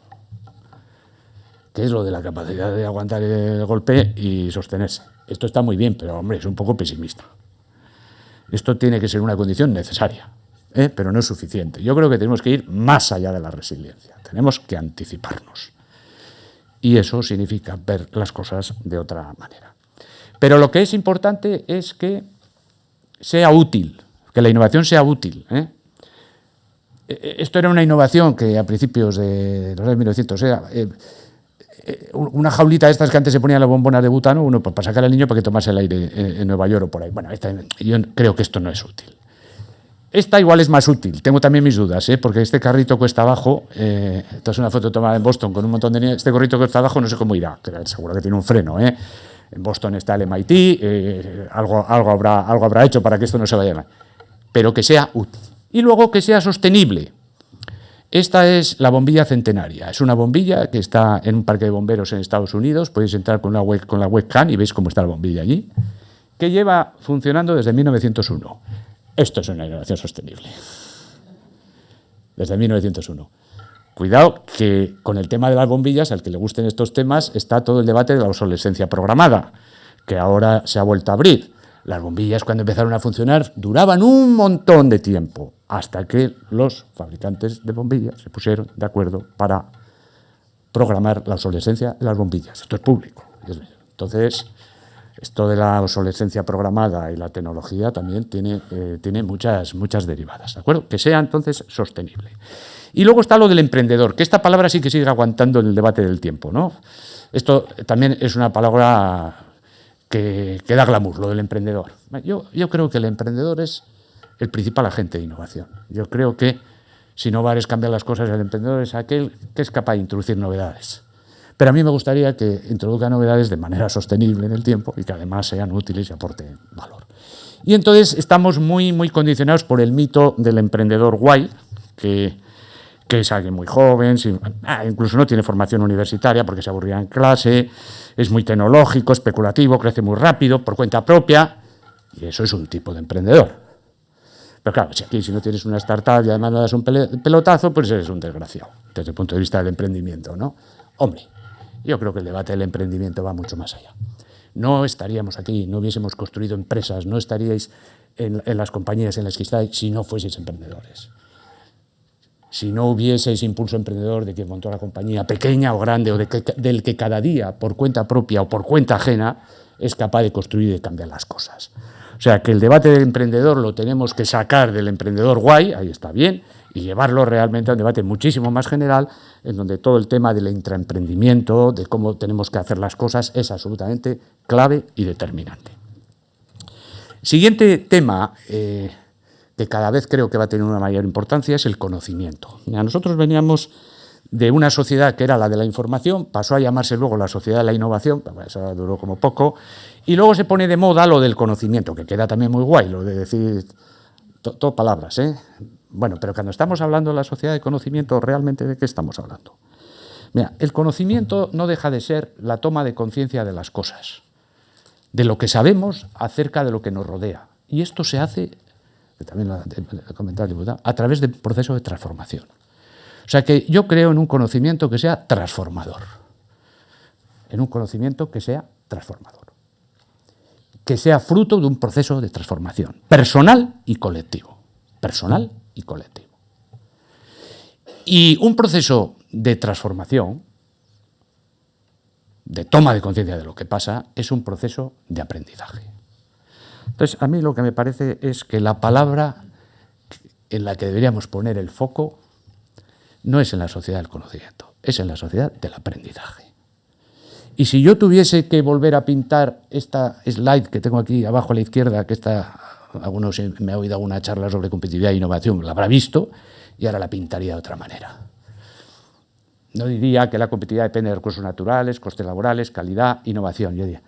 que es lo de la capacidad de aguantar el golpe y sostenerse. Esto está muy bien, pero, hombre, es un poco pesimista. Esto tiene que ser una condición necesaria, pero no es suficiente. Yo creo que tenemos que ir más allá de la resiliencia. Tenemos que anticiparnos. Y eso significa ver las cosas de otra manera. Pero lo que es importante es que sea útil, que la innovación sea útil. Esto era una innovación que a principios de los años 1900 era una jaulita de estas que antes se ponían las bombonas de butano, uno para sacar al niño para que tomase el aire en Nueva York o por ahí. Bueno, yo creo que esto no es útil. Esta igual es más útil, tengo también mis dudas, porque este carrito cuesta abajo, esta es una foto tomada en Boston con un montón de niños, este carrito cuesta abajo no sé cómo irá, seguro que tiene un freno, En Boston está el MIT, algo habrá hecho para que esto no se vaya mal, pero que sea útil. Y luego que sea sostenible. Esta es la bombilla centenaria. Es una bombilla que está en un parque de bomberos en Estados Unidos. Podéis entrar con la webcam y veis cómo está la bombilla allí. Que lleva funcionando desde 1901. Esto es una innovación sostenible. Desde 1901. Cuidado que con el tema de las bombillas, al que le gusten estos temas, está todo el debate de la obsolescencia programada, que ahora se ha vuelto a abrir. Las bombillas, cuando empezaron a funcionar, duraban un montón de tiempo, hasta que los fabricantes de bombillas se pusieron de acuerdo para programar la obsolescencia de las bombillas. Esto es público. Entonces, esto de la obsolescencia programada y la tecnología también tiene muchas derivadas, ¿de acuerdo? Que sea, entonces, sostenible. Y luego está lo del emprendedor, que esta palabra sí que sigue aguantando en el debate del tiempo, ¿no? Esto también es una palabra que da glamour, lo del emprendedor. Yo creo que el emprendedor es el principal agente de innovación. Yo creo que si innovar es cambiar las cosas, el emprendedor es aquel que es capaz de introducir novedades. Pero a mí me gustaría que introduzca novedades de manera sostenible en el tiempo y que además sean útiles y aporten valor. Y entonces estamos muy condicionados por el mito del emprendedor guay, que es alguien muy joven, incluso no tiene formación universitaria porque se aburría en clase, es muy tecnológico, especulativo, crece muy rápido, por cuenta propia, y eso es un tipo de emprendedor. Pero claro, si no tienes una startup y además no das un pelotazo, pues eres un desgraciado, desde el punto de vista del emprendimiento, ¿no? Hombre, yo creo que el debate del emprendimiento va mucho más allá. No estaríamos aquí, no hubiésemos construido empresas, no estaríais en las compañías en las que estáis si no fueseis emprendedores. Si no hubieseis impulso emprendedor de quien montó la compañía, pequeña o grande, o del que cada día, por cuenta propia o por cuenta ajena, es capaz de construir y de cambiar las cosas. O sea, que el debate del emprendedor lo tenemos que sacar del emprendedor guay, ahí está bien, y llevarlo realmente a un debate muchísimo más general, en donde todo el tema del intraemprendimiento, de cómo tenemos que hacer las cosas, es absolutamente clave y determinante. Siguiente tema que cada vez creo que va a tener una mayor importancia es el conocimiento. Nosotros veníamos de una sociedad que era la de la información, pasó a llamarse luego la sociedad de la innovación, eso duró como poco, y luego se pone de moda lo del conocimiento, que queda también muy guay, lo de decir todo palabras, ¿eh? Bueno, pero cuando estamos hablando de la sociedad de conocimiento, ¿realmente de qué estamos hablando? Mira, el conocimiento no deja de ser la toma de conciencia de las cosas, de lo que sabemos acerca de lo que nos rodea. Y esto se hace, que también lo ha comentado el diputado, a través del proceso de transformación. O sea que yo creo en un conocimiento que sea transformador. En un conocimiento que sea transformador. Que sea fruto de un proceso de transformación personal y colectivo. Personal y colectivo. Y un proceso de transformación, de toma de conciencia de lo que pasa, es un proceso de aprendizaje. Entonces, a mí lo que me parece es que la palabra en la que deberíamos poner el foco no es en la sociedad del conocimiento, es en la sociedad del aprendizaje. Y si yo tuviese que volver a pintar esta slide que tengo aquí abajo a la izquierda, que está, algunos me ha oído alguna charla sobre competitividad e innovación, la habrá visto, y ahora la pintaría de otra manera. No diría que la competitividad depende de recursos naturales, costes laborales, calidad, innovación. Yo diría,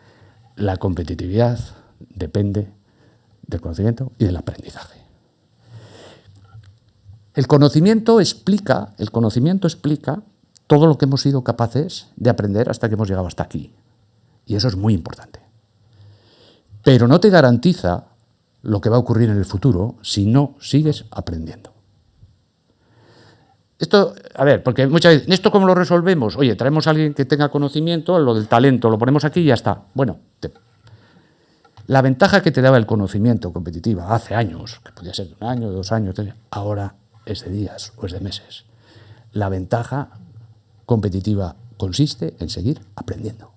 la competitividad depende del conocimiento y del aprendizaje. El conocimiento explica todo lo que hemos sido capaces de aprender hasta que hemos llegado hasta aquí. Y eso es muy importante. Pero no te garantiza lo que va a ocurrir en el futuro si no sigues aprendiendo. Esto, a ver, porque muchas veces, ¿esto cómo lo resolvemos? Oye, traemos a alguien que tenga conocimiento, lo del talento, lo ponemos aquí y ya está. Bueno, la ventaja que te daba el conocimiento competitiva hace años, que podía ser de 1 año, 2 años, 3 años, ahora es de días o es de meses. La ventaja competitiva consiste en seguir aprendiendo.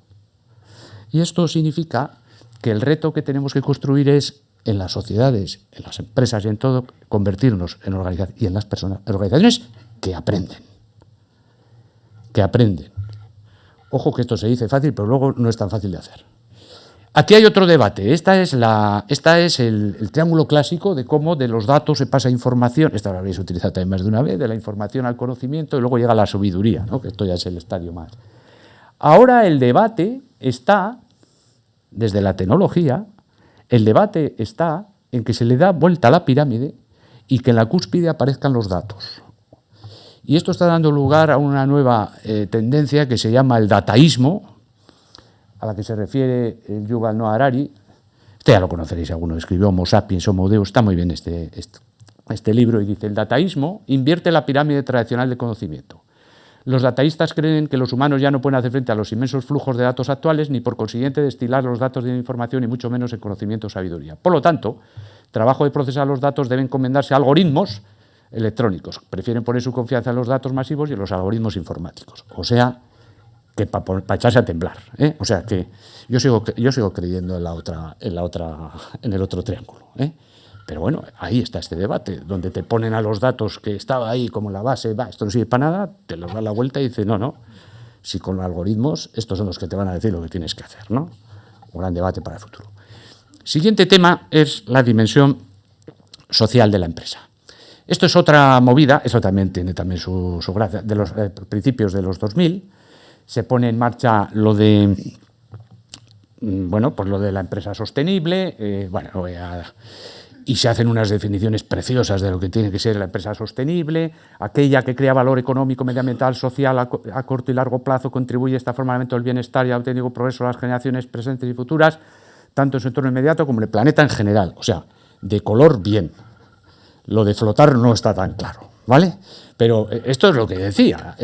Y esto significa que el reto que tenemos que construir es, en las sociedades, en las empresas y en todo, convertirnos en organizaciones y en las personas, en organizaciones que aprenden. Que aprenden. Ojo que esto se dice fácil, pero luego no es tan fácil de hacer. Aquí hay otro debate. Esta es el triángulo clásico de cómo de los datos se pasa a información. Esta lo habéis utilizado también más de una vez, de la información al conocimiento, y luego llega la sabiduría, ¿no? Que esto ya es el estadio más. Ahora el debate está, desde la tecnología, el debate está en que se le da vuelta a la pirámide y que en la cúspide aparezcan los datos. Y esto está dando lugar a una nueva tendencia que se llama el dataísmo, a la que se refiere el Yuval Noah Harari. Este ya lo conoceréis, alguno escribió Homo sapiens, Homo Deus, está muy bien este libro, y dice: el dataísmo invierte la pirámide tradicional de conocimiento. Los dataístas creen que los humanos ya no pueden hacer frente a los inmensos flujos de datos actuales, ni por consiguiente destilar los datos de información, y mucho menos en conocimiento o sabiduría. Por lo tanto, el trabajo de procesar los datos debe encomendarse a algoritmos electrónicos. Prefieren poner su confianza en los datos masivos y en los algoritmos informáticos. O sea, que para echarse a temblar, ¿eh? O sea que yo sigo creyendo en el otro triángulo, ¿eh? Pero bueno, ahí está este debate, donde te ponen a los datos que estaba ahí como la base, esto no sirve para nada, te los da la vuelta y dice, no, si con los algoritmos estos son los que te van a decir lo que tienes que hacer, ¿no? un gran debate para el futuro. Siguiente tema es la dimensión social de la empresa. Esto es otra movida, eso también tiene también su gracia, de los principios de los 2000, se pone en marcha lo de, bueno, pues lo de la empresa sostenible, y se hacen unas definiciones preciosas de lo que tiene que ser la empresa sostenible, aquella que crea valor económico, medioambiental, social a corto y largo plazo, contribuye de esta forma al aumento del bienestar y al auténtico progreso de las generaciones presentes y futuras, tanto en su entorno inmediato como en el planeta en general. O sea, de color bien. Lo de flotar no está tan claro, ¿vale? Pero esto es lo que decía,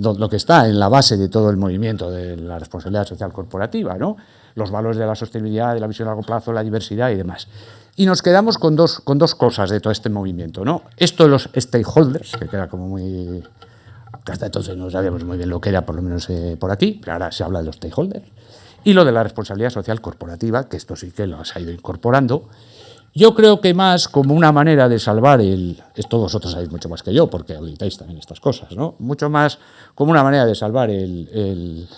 lo que está en la base de todo el movimiento de la responsabilidad social corporativa, ¿no? Los valores de la sostenibilidad, de la visión a largo plazo, la diversidad y demás. Y nos quedamos con dos cosas de todo este movimiento, ¿no? Esto de los stakeholders, que queda como muy... Hasta entonces no sabíamos muy bien lo que era, por lo menos por aquí, pero ahora se habla de los stakeholders. Y lo de la responsabilidad social corporativa, que esto sí que lo se ha ido incorporando. Yo creo que más como una manera de salvar esto vosotros sabéis mucho más que yo, porque auditáis también estas cosas, ¿no? Mucho más como una manera de salvar el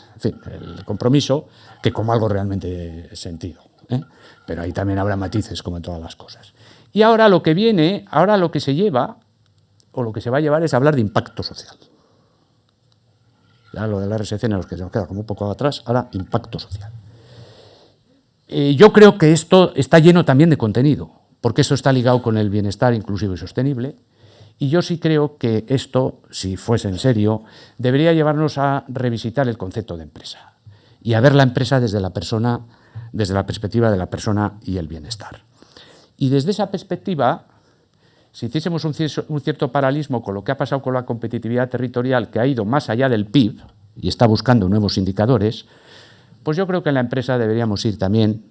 compromiso que como algo realmente sentido, ¿eh? Pero ahí también habrá matices, como en todas las cosas. Y ahora lo que viene, ahora lo que se lleva, o lo que se va a llevar es hablar de impacto social. Ya lo del RSC, los que se nos queda como un poco atrás, ahora impacto social. Yo creo que esto está lleno también de contenido, porque eso está ligado con el bienestar inclusivo y sostenible, y yo sí creo que esto, si fuese en serio, debería llevarnos a revisitar el concepto de empresa y a ver la empresa desde la perspectiva de la persona y el bienestar. Y desde esa perspectiva, si hiciésemos un cierto paralelismo con lo que ha pasado con la competitividad territorial, que ha ido más allá del PIB y está buscando nuevos indicadores, pues yo creo que en la empresa deberíamos ir también,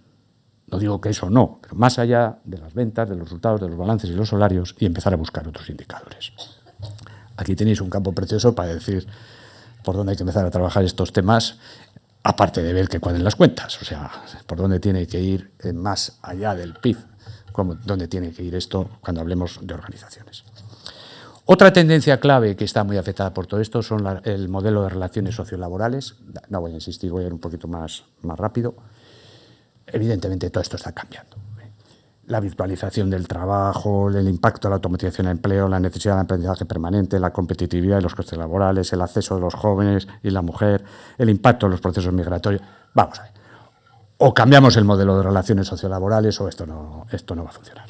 no digo que eso no, pero más allá de las ventas, de los resultados, de los balances y los salarios y empezar a buscar otros indicadores. Aquí tenéis un campo precioso para decir por dónde hay que empezar a trabajar estos temas, aparte de ver que cuadren las cuentas, o sea, por dónde tiene que ir más allá del PIB, dónde tiene que ir esto cuando hablemos de organizaciones. Otra tendencia clave que está muy afectada por todo esto son el modelo de relaciones sociolaborales. No voy a insistir, voy a ir un poquito más rápido. Evidentemente todo esto está cambiando. La virtualización del trabajo, el impacto de la automatización del empleo, la necesidad de aprendizaje permanente, la competitividad de los costes laborales, el acceso de los jóvenes y la mujer, el impacto de los procesos migratorios. Vamos a ver. O cambiamos el modelo de relaciones sociolaborales o esto no va a funcionar.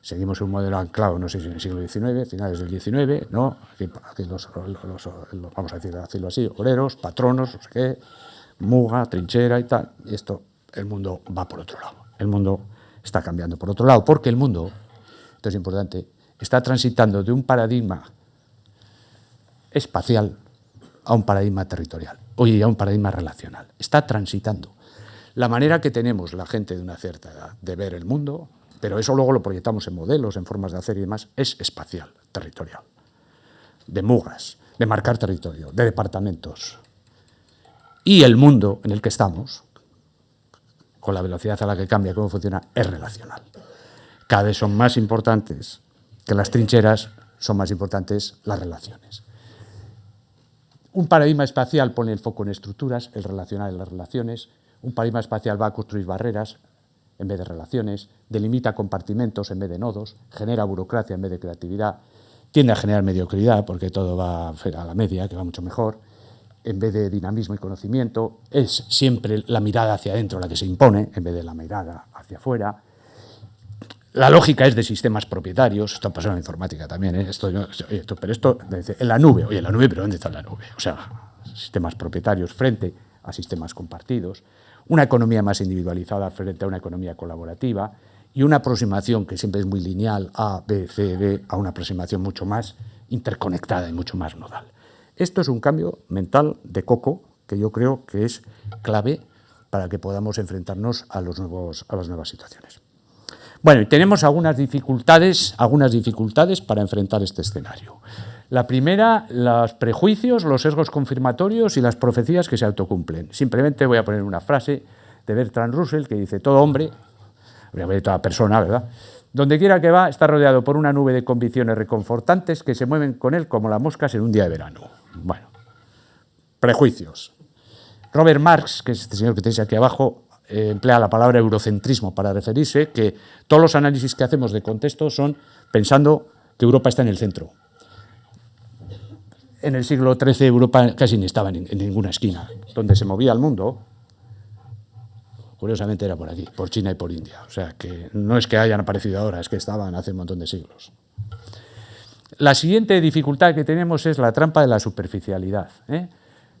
Seguimos un modelo anclado, no sé si en el siglo XIX, finales del XIX, ¿no? Aquí vamos a decirlo así, obreros, patronos, no sé qué, muga, trinchera y tal. Y esto, el mundo va por otro lado. El mundo está cambiando por otro lado, porque el mundo, esto es importante, está transitando de un paradigma espacial a un paradigma territorial, a un paradigma relacional. Está transitando. La manera que tenemos la gente de una cierta edad de ver el mundo, pero eso luego lo proyectamos en modelos, en formas de hacer y demás, es espacial, territorial, de mugas, de marcar territorio, de departamentos. Y el mundo en el que estamos, con la velocidad a la que cambia, cómo funciona, es relacional. Cada vez son más importantes que las trincheras, son más importantes las relaciones. Un paradigma espacial pone el foco en estructuras, el relacional en las relaciones. Un paradigma espacial va a construir barreras en vez de relaciones, delimita compartimentos en vez de nodos, genera burocracia en vez de creatividad, tiende a generar mediocridad porque todo va a la media, que va mucho mejor, en vez de dinamismo y conocimiento, es siempre la mirada hacia adentro la que se impone en vez de la mirada hacia afuera. La lógica es de sistemas propietarios, esto pasa en la informática también, ¿eh? Pero esto en la nube, oye, en la nube, ¿pero dónde está la nube? O sea, sistemas propietarios frente a sistemas compartidos, una economía más individualizada frente a una economía colaborativa y una aproximación que siempre es muy lineal, A, B, C, D, a una aproximación mucho más interconectada y mucho más nodal. Esto es un cambio mental de coco que yo creo que es clave para que podamos enfrentarnos a las nuevas situaciones. Bueno, y tenemos algunas dificultades para enfrentar este escenario. La primera, los prejuicios, los sesgos confirmatorios y las profecías que se autocumplen. Simplemente voy a poner una frase de Bertrand Russell que dice: todo hombre, toda persona, ¿verdad?, donde quiera que va, está rodeado por una nube de convicciones reconfortantes que se mueven con él como las moscas en un día de verano. Bueno, prejuicios. Robert Marx, que es este señor que tenéis aquí abajo, emplea la palabra eurocentrismo para referirse que todos los análisis que hacemos de contexto son pensando que Europa está en el centro. En el siglo XIII Europa casi ni estaba en ninguna esquina. Donde se movía el mundo, curiosamente era por aquí, por China y por India. O sea, que no es que hayan aparecido ahora, es que estaban hace un montón de siglos. La siguiente dificultad que tenemos es la trampa de la superficialidad, ¿eh?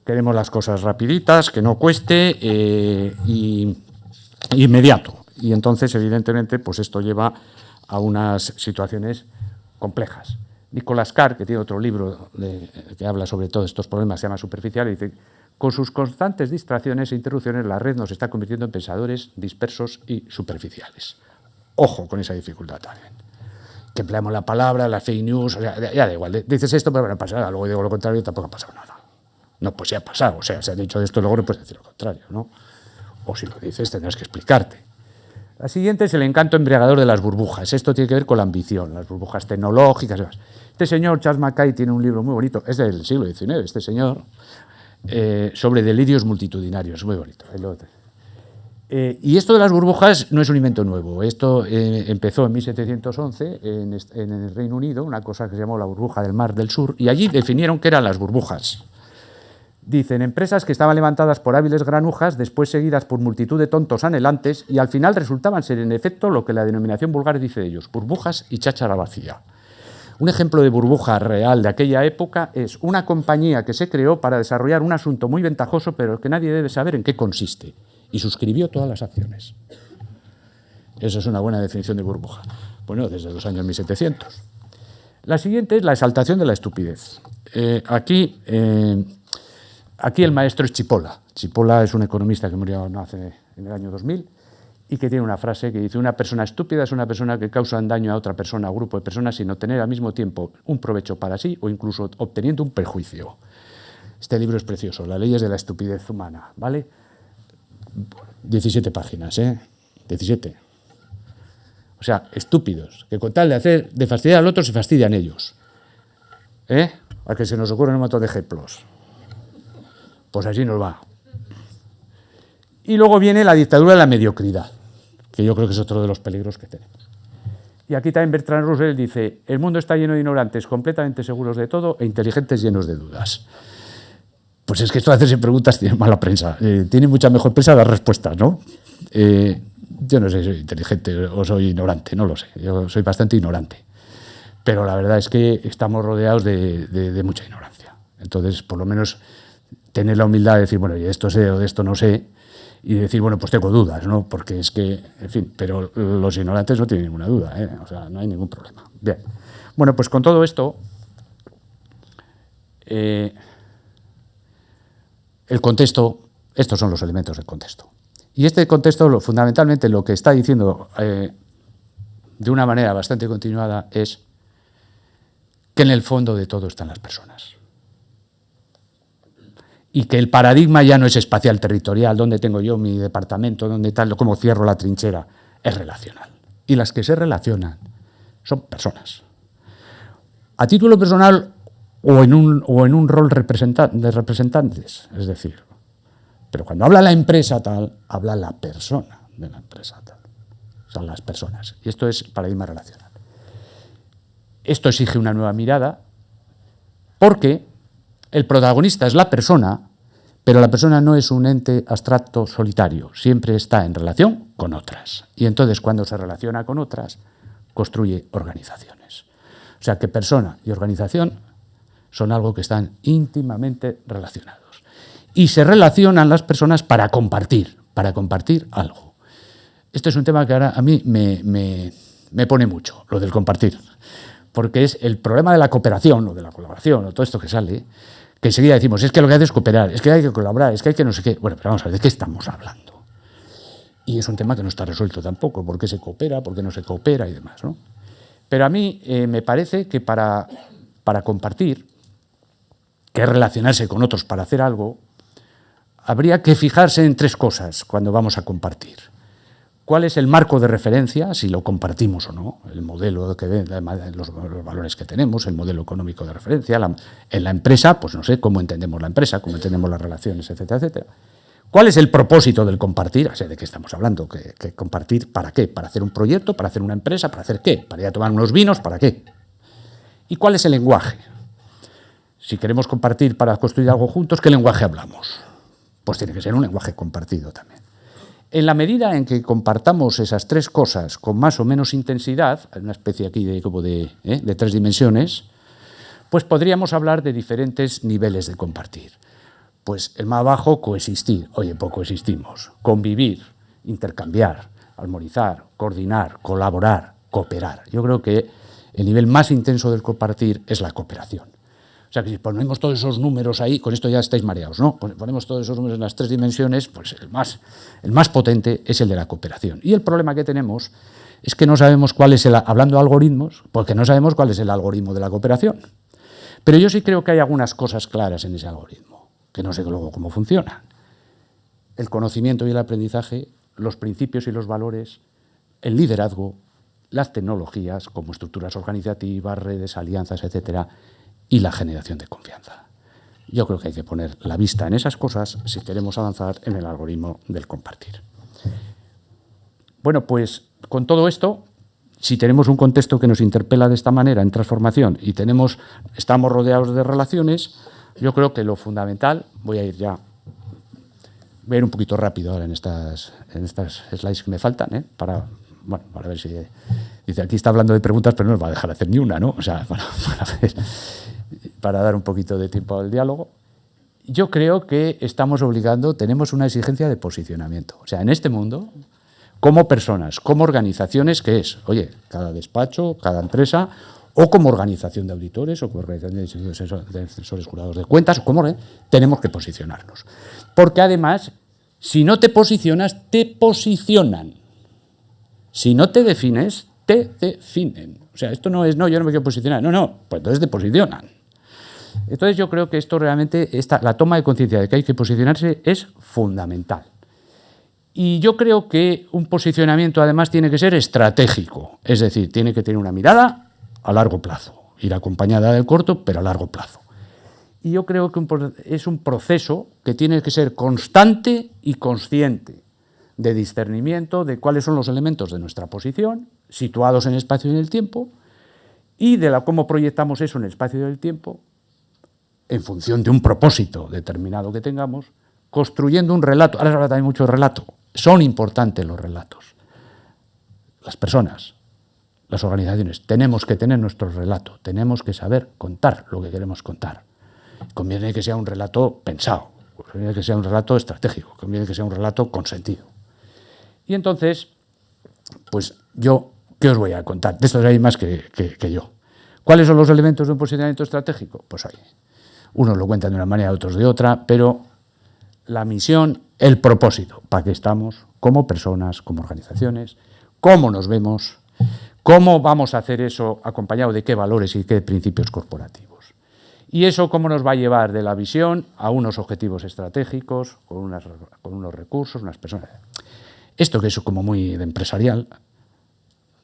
Queremos las cosas rapiditas, que no cueste y inmediato. Y entonces, evidentemente, pues esto lleva a unas situaciones complejas. Nicolás Carr, que tiene otro libro que habla sobre todos estos problemas, se llama Superficial, y dice: con sus constantes distracciones e interrupciones, la red nos está convirtiendo en pensadores dispersos y superficiales. Ojo con esa dificultad también. Que empleamos la palabra, las fake news, o sea, ya da igual, dices esto, pero no pasa nada, luego digo lo contrario y tampoco ha pasado nada. No, pues ya ha pasado, o sea, se ha dicho esto y luego no puedes decir lo contrario, ¿no? O si lo dices tendrás que explicarte. La siguiente es el encanto embriagador de las burbujas. Esto tiene que ver con la ambición, las burbujas tecnológicas y demás. Este señor, Charles Mackay, tiene un libro muy bonito, es del siglo XIX, este señor, sobre delirios multitudinarios, muy bonito. Y esto de las burbujas no es un invento nuevo. Esto empezó en 1711 en el Reino Unido, una cosa que se llamó la burbuja del Mar del Sur, y allí definieron qué eran las burbujas. Dicen: empresas que estaban levantadas por hábiles granujas, después seguidas por multitud de tontos anhelantes, y al final resultaban ser en efecto lo que la denominación vulgar dice de ellos: burbujas y cháchara vacía. Un ejemplo de burbuja real de aquella época es una compañía que se creó para desarrollar un asunto muy ventajoso, pero que nadie debe saber en qué consiste, y suscribió todas las acciones. Eso es una buena definición de burbuja. Bueno, desde los años 1700. La siguiente es la exaltación de la estupidez. Aquí el maestro es Cipolla. Cipolla es un economista que murió en el año 2000 y que tiene una frase que dice: una persona estúpida es una persona que causa daño a otra persona o grupo de personas sin obtener al mismo tiempo un provecho para sí o incluso obteniendo un perjuicio. Este libro es precioso, Las leyes de la estupidez humana, ¿vale? 17 páginas, 17. O sea, estúpidos, que con tal de fastidiar al otro se fastidian ellos. A que se nos ocurren un montón de ejemplos. Pues así nos va. Y luego viene la dictadura de la mediocridad, que yo creo que es otro de los peligros que tenemos. Y aquí también Bertrand Russell dice: el mundo está lleno de ignorantes completamente seguros de todo e inteligentes llenos de dudas. Pues es que esto de hacerse preguntas tiene mala prensa. Tiene mucha mejor prensa las respuestas, ¿no? Yo no sé si soy inteligente o soy ignorante, no lo sé. Yo soy bastante ignorante. Pero la verdad es que estamos rodeados de mucha ignorancia. Entonces, por lo menos, tener la humildad de decir: bueno, de esto sé o de esto no sé, y decir: bueno, pues tengo dudas, ¿no? Porque es que, en fin, pero los ignorantes no tienen ninguna duda, o sea, no hay ningún problema. Bien. Bueno, pues con todo esto, el contexto, estos son los elementos del contexto. Y este contexto, fundamentalmente, lo que está diciendo de una manera bastante continuada es que en el fondo de todo están las personas. Y que el paradigma ya no es espacial territorial, dónde tengo yo mi departamento, dónde tal, cómo cierro la trinchera, es relacional. Y las que se relacionan son personas. A título personal o en un rol de representantes, es decir, pero cuando habla la empresa tal, habla la persona de la empresa tal. Son las personas. Y esto es paradigma relacional. Esto exige una nueva mirada porque el protagonista es la persona, pero la persona no es un ente abstracto solitario, siempre está en relación con otras. Y entonces, cuando se relaciona con otras, construye organizaciones. O sea que persona y organización son algo que están íntimamente relacionados. Y se relacionan las personas para compartir algo. Este es un tema que ahora a mí me pone mucho, lo del compartir. Porque es el problema de la cooperación o de la colaboración o todo esto que sale, que enseguida decimos: es que lo que hay es cooperar, es que hay que colaborar, es que hay que no sé qué. Bueno, pero vamos a ver, ¿de qué estamos hablando? Y es un tema que no está resuelto tampoco, por qué se coopera, por qué no se coopera y demás, ¿no? Pero a mí me parece que para compartir, que es relacionarse con otros para hacer algo, habría que fijarse en tres cosas cuando vamos a compartir. ¿Cuál es el marco de referencia, si lo compartimos o no? El modelo que los valores que tenemos, el modelo económico de referencia. En la empresa, pues no sé cómo entendemos la empresa, cómo entendemos las relaciones, etcétera, etcétera. ¿Cuál es el propósito del compartir? O sea, ¿de qué estamos hablando? ¿Que compartir para qué? ¿Para hacer un proyecto? ¿Para hacer una empresa? ¿Para hacer qué? ¿Para ir a tomar unos vinos? ¿Para qué? ¿Y cuál es el lenguaje? Si queremos compartir para construir algo juntos, ¿qué lenguaje hablamos? Pues tiene que ser un lenguaje compartido también. En la medida en que compartamos esas tres cosas con más o menos intensidad, hay una especie aquí de tres dimensiones, pues podríamos hablar de diferentes niveles de compartir. Pues el más bajo, coexistir. Oye, pues coexistimos. Convivir, intercambiar, armonizar, coordinar, colaborar, cooperar. Yo creo que el nivel más intenso del compartir es la cooperación. O sea, que si ponemos todos esos números ahí, con esto ya estáis mareados, ¿no? Ponemos todos esos números en las tres dimensiones, pues el más potente es el de la cooperación. Y el problema que tenemos es que no sabemos cuál es hablando de algoritmos, porque no sabemos cuál es el algoritmo de la cooperación. Pero yo sí creo que hay algunas cosas claras en ese algoritmo, que no sé luego cómo funcionan. El conocimiento y el aprendizaje, los principios y los valores, el liderazgo, las tecnologías como estructuras organizativas, redes, alianzas, etcétera, y la generación de confianza. Yo creo que hay que poner la vista en esas cosas si queremos avanzar en el algoritmo del compartir. Bueno, pues con todo esto, si tenemos un contexto que nos interpela de esta manera en transformación y estamos rodeados de relaciones, yo creo que lo fundamental, voy a ir un poquito rápido ahora en estas slides que me faltan, para ver si... Dice, aquí está hablando de preguntas, pero no nos va a dejar hacer ni una, ¿no? O sea, para dar un poquito de tiempo al diálogo. Yo creo que tenemos una exigencia de posicionamiento. O sea, en este mundo, como personas, como organizaciones, ¿qué es? Oye, cada despacho, cada empresa, o como organización de auditores, o como organización de defensores jurados de cuentas, tenemos que posicionarnos. Porque además, si no te posicionas, te posicionan. Si no te defines, te definen. O sea, esto no es, no, yo no me quiero posicionar. No, pues entonces te posicionan. Entonces yo creo que esto realmente, la toma de conciencia de que hay que posicionarse es fundamental. Y yo creo que un posicionamiento además tiene que ser estratégico, es decir, tiene que tener una mirada a largo plazo, ir acompañada del corto, pero a largo plazo. Y yo creo que es un proceso que tiene que ser constante y consciente, de discernimiento de cuáles son los elementos de nuestra posición, situados en el espacio y en el tiempo, y de cómo proyectamos eso en el espacio y en el tiempo, en función de un propósito determinado que tengamos, construyendo un relato. Ahora se habla también mucho de relato. Son importantes los relatos. Las personas, las organizaciones, tenemos que tener nuestro relato, tenemos que saber contar lo que queremos contar. Conviene que sea un relato pensado, conviene que sea un relato estratégico, conviene que sea un relato con sentido. Y entonces, pues yo, ¿qué os voy a contar? De estos hay más que yo. ¿Cuáles son los elementos de un posicionamiento estratégico? Pues hay. Unos lo cuentan de una manera, otros de otra, pero la misión, el propósito, para qué estamos, como personas, como organizaciones, cómo nos vemos, cómo vamos a hacer eso acompañado de qué valores y qué principios corporativos. Y eso cómo nos va a llevar de la visión a unos objetivos estratégicos, con unos recursos, unas personas. Esto que es como muy de empresarial,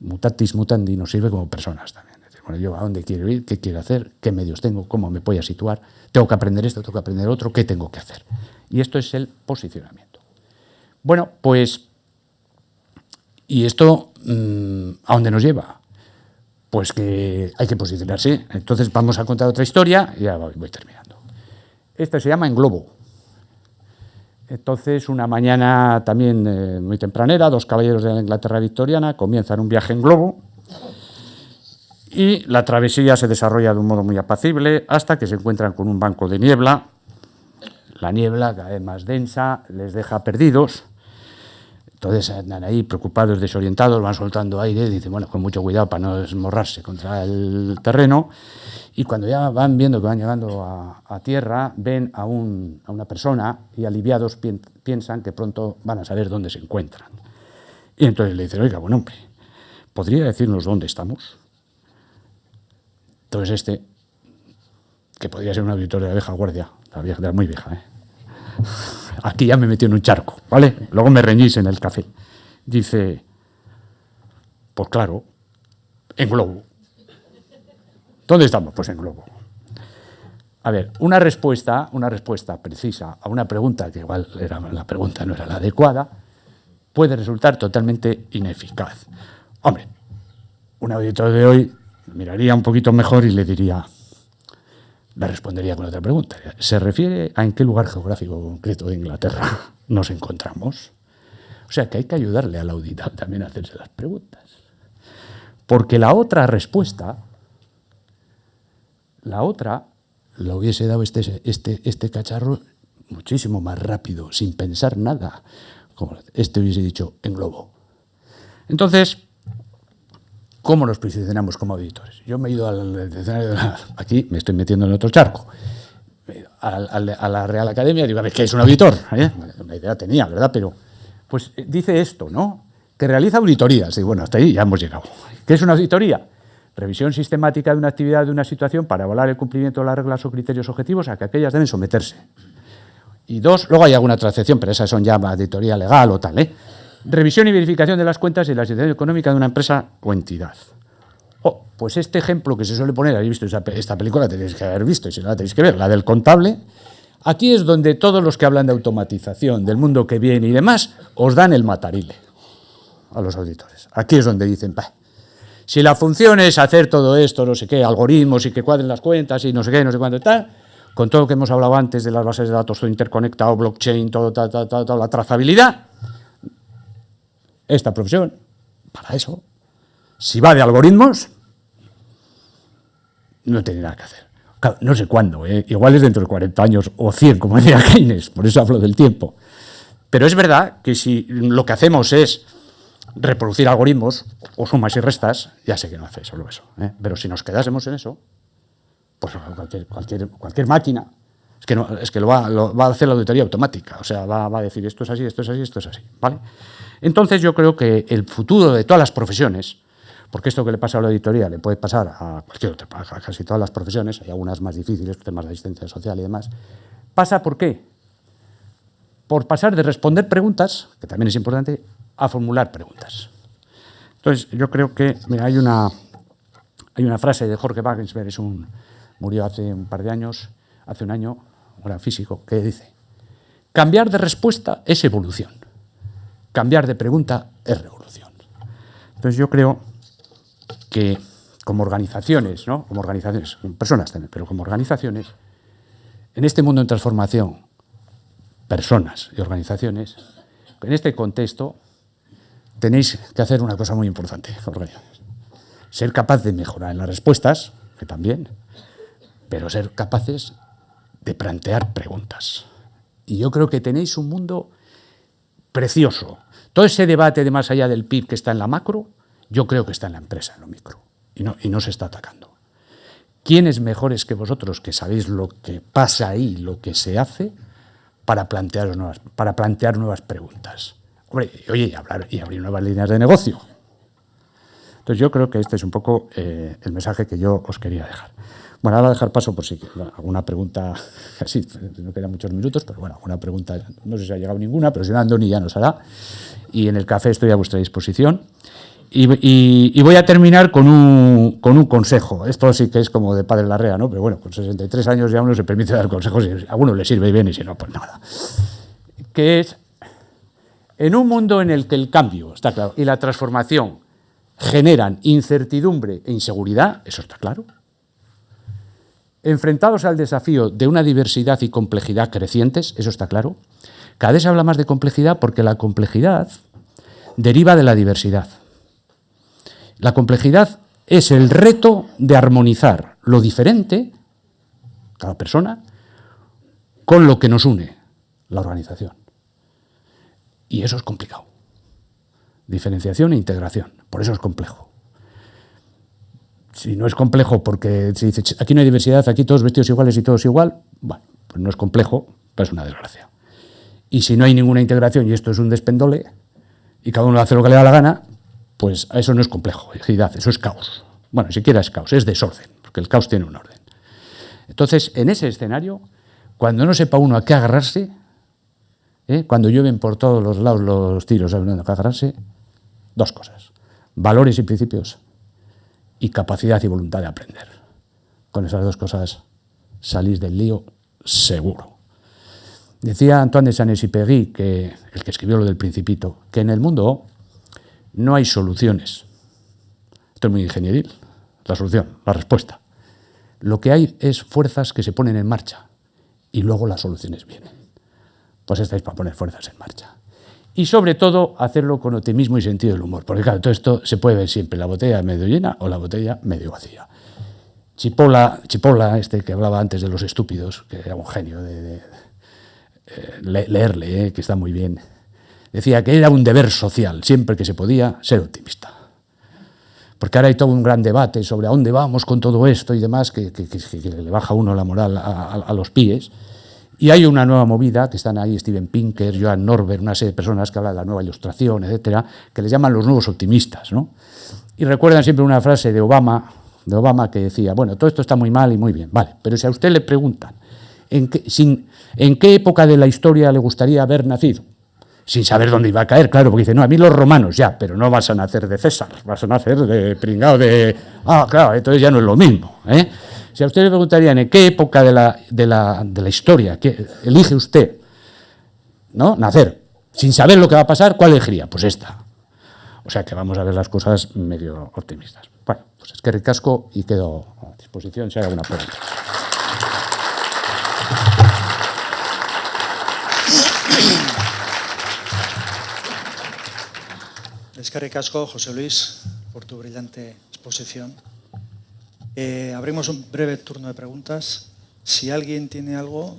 mutatis mutandi, nos sirve como personas también. Es decir, bueno, yo a dónde quiero ir, qué quiero hacer, qué medios tengo, cómo me voy a situar, tengo que aprender esto, tengo que aprender otro, qué tengo que hacer. Y esto es el posicionamiento. Bueno, pues, ¿y esto a dónde nos lleva? Pues que hay que posicionarse. Entonces vamos a contar otra historia y ya voy terminando. Esta se llama En Globo. Entonces, una mañana también muy tempranera, dos caballeros de la Inglaterra victoriana comienzan un viaje en globo y la travesía se desarrolla de un modo muy apacible hasta que se encuentran con un banco de niebla. La niebla, cada vez más densa, les deja perdidos. Entonces andan ahí preocupados, desorientados, van soltando aire, dicen, bueno, con mucho cuidado para no desmorrarse contra el terreno. Y cuando ya van viendo que van llegando a tierra, ven a una persona y aliviados piensan que pronto van a saber dónde se encuentran. Y entonces le dicen, oiga, bueno, hombre, ¿podría decirnos dónde estamos? Entonces que podría ser un auditor de la vieja guardia, de la muy vieja, aquí ya me metí en un charco, ¿vale? Luego me reñís en el café. Dice, pues claro, en globo. ¿Dónde estamos? Pues en globo. a ver, una respuesta precisa a una pregunta, que igual la pregunta no era la adecuada, puede resultar totalmente ineficaz. Hombre, un auditor de hoy miraría un poquito mejor y le respondería con otra pregunta. ¿Se refiere a en qué lugar geográfico concreto de Inglaterra nos encontramos? O sea, que hay que ayudarle al auditor también a hacerse las preguntas. Porque la otra respuesta, la hubiese dado este cacharro muchísimo más rápido, sin pensar nada. Como hubiese dicho en globo. Entonces, ¿cómo nos posicionamos como auditores? Yo me he ido al escenario aquí me estoy metiendo en otro charco. A la Real Academia, digo, a ver, ¿qué es un auditor? Una idea tenía, ¿verdad? Pero, pues dice esto, ¿no? Que realiza auditorías. Y bueno, hasta ahí ya hemos llegado. ¿Qué es una auditoría? Revisión sistemática de una actividad, de una situación, para evaluar el cumplimiento de las reglas o criterios objetivos a que aquellas deben someterse. Y dos, luego hay alguna transacción, pero esas son ya auditoría legal o tal, ¿eh? Revisión y verificación de las cuentas y la situación económica de una empresa o entidad. Pues este ejemplo que se suele poner, habéis visto esta película, la tenéis que haber visto, y si no la tenéis que ver, la del contable, aquí es donde todos los que hablan de automatización, del mundo que viene y demás, os dan el matarile a los auditores. Aquí es donde dicen, si la función es hacer todo esto, no sé qué, algoritmos y que cuadren las cuentas y no sé qué, no sé cuánto y tal, con todo lo que hemos hablado antes de las bases de datos, todo interconectado, blockchain, todo, la trazabilidad, esta profesión, para eso, si va de algoritmos, no tiene nada que hacer. Claro, no sé cuándo, igual es dentro de 40 años o 100, como decía Keynes, por eso hablo del tiempo. Pero es verdad que si lo que hacemos es reproducir algoritmos o sumas y restas, ya sé que no hace solo eso, pero si nos quedásemos en eso, pues cualquier máquina, es que lo va a hacer la auditoría automática, o sea, va a decir esto es así, esto es así, esto es así, ¿vale? Entonces yo creo que el futuro de todas las profesiones, porque esto que le pasa a la auditoría le puede pasar a casi todas las profesiones, hay algunas más difíciles, temas de asistencia social y demás, pasa ¿por qué? Por pasar de responder preguntas, que también es importante, a formular preguntas. Entonces yo creo que, mira, hay una frase de Jorge Wagensberg, murió hace un par de años, hace un año, un gran físico, que dice: cambiar de respuesta es evolución, cambiar de pregunta es revolución. Entonces yo creo que como organizaciones, ¿no? Como personas también, pero como organizaciones, en este mundo en transformación, personas y organizaciones, en este contexto, tenéis que hacer una cosa muy importante, ser capaz de mejorar en las respuestas, que también, pero ser capaces de plantear preguntas. Y yo creo que tenéis un mundo precioso. Todo ese debate de más allá del PIB que está en la macro, yo creo que está en la empresa, en lo micro, y no se está atacando. ¿Quiénes mejores que vosotros, que sabéis lo que pasa ahí, lo que se hace, para plantear nuevas preguntas? Hombre, oye, y abrir nuevas líneas de negocio. Entonces yo creo que este es un poco el mensaje que yo os quería dejar. Bueno, ahora voy a dejar paso por si alguna pregunta, casi no quedan muchos minutos, pero bueno, alguna pregunta, no sé si ha llegado ninguna, pero si no, Andoni ya nos hará. Y en el café estoy a vuestra disposición. Y voy a terminar con un consejo. Esto sí que es como de padre Larrea, ¿no? Pero bueno, con 63 años ya uno se permite dar consejos y a uno le sirve bien y si no, pues nada. Que es, en un mundo en el que el cambio, está claro, y la transformación generan incertidumbre e inseguridad, eso está claro. Enfrentados al desafío de una diversidad y complejidad crecientes, eso está claro. Cada vez se habla más de complejidad porque la complejidad deriva de la diversidad. La complejidad es el reto de armonizar lo diferente, cada persona, con lo que nos une, la organización. Y eso es complicado. Diferenciación e integración, por eso es complejo. Si no es complejo porque se dice, aquí no hay diversidad, aquí todos vestidos iguales y todos igual, bueno, pues no es complejo, pero es una desgracia. Y si no hay ninguna integración y esto es un despendole y cada uno hace lo que le da la gana, pues eso no es complejidad, eso es caos. Bueno, ni siquiera es caos, es desorden, porque el caos tiene un orden. Entonces, en ese escenario, cuando no sepa uno a qué agarrarse, cuando llueven por todos los lados los tiros, a qué agarrarse, dos cosas: valores y principios y capacidad y voluntad de aprender. Con esas dos cosas salís del lío seguro. Decía Antoine de Saint-Exupéry, el que escribió lo del Principito, que en el mundo no hay soluciones. Esto es muy ingenieril, la solución, la respuesta. Lo que hay es fuerzas que se ponen en marcha y luego las soluciones vienen. Pues estáis para poner fuerzas en marcha. Y sobre todo, hacerlo con optimismo y sentido del humor. Porque claro, todo esto se puede ver siempre, la botella medio llena o la botella medio vacía. Chipola, que hablaba antes de los estúpidos, que era un genio de leerle, que está muy bien, decía que era un deber social, siempre que se podía, ser optimista. Porque ahora hay todo un gran debate sobre a dónde vamos con todo esto y demás, que le baja a uno la moral a los pies. Y hay una nueva movida, que están ahí Steven Pinker, Joan Norbert, una serie de personas que hablan de la nueva ilustración, etcétera, que les llaman los nuevos optimistas, ¿no? Y recuerdan siempre una frase de Obama que decía, bueno, todo esto está muy mal y muy bien, vale, pero si a usted le preguntan ¿en qué época de la historia le gustaría haber nacido? Sin saber dónde iba a caer, claro, porque dice, no, a mí los romanos ya, pero no vas a nacer de César, vas a nacer de pringao de... Ah, claro, entonces ya no es lo mismo, ¿eh? Si a usted le preguntarían en qué época de la historia que elige usted, ¿no?, nacer, sin saber lo que va a pasar, ¿cuál elegiría? Pues esta. O sea que vamos a ver las cosas medio optimistas. Bueno, pues es que ricasco y quedo a disposición si hay alguna pregunta. Eskerrik asko, José Luis, por tu brillante exposición. Abrimos un breve turno de preguntas. Si alguien tiene algo,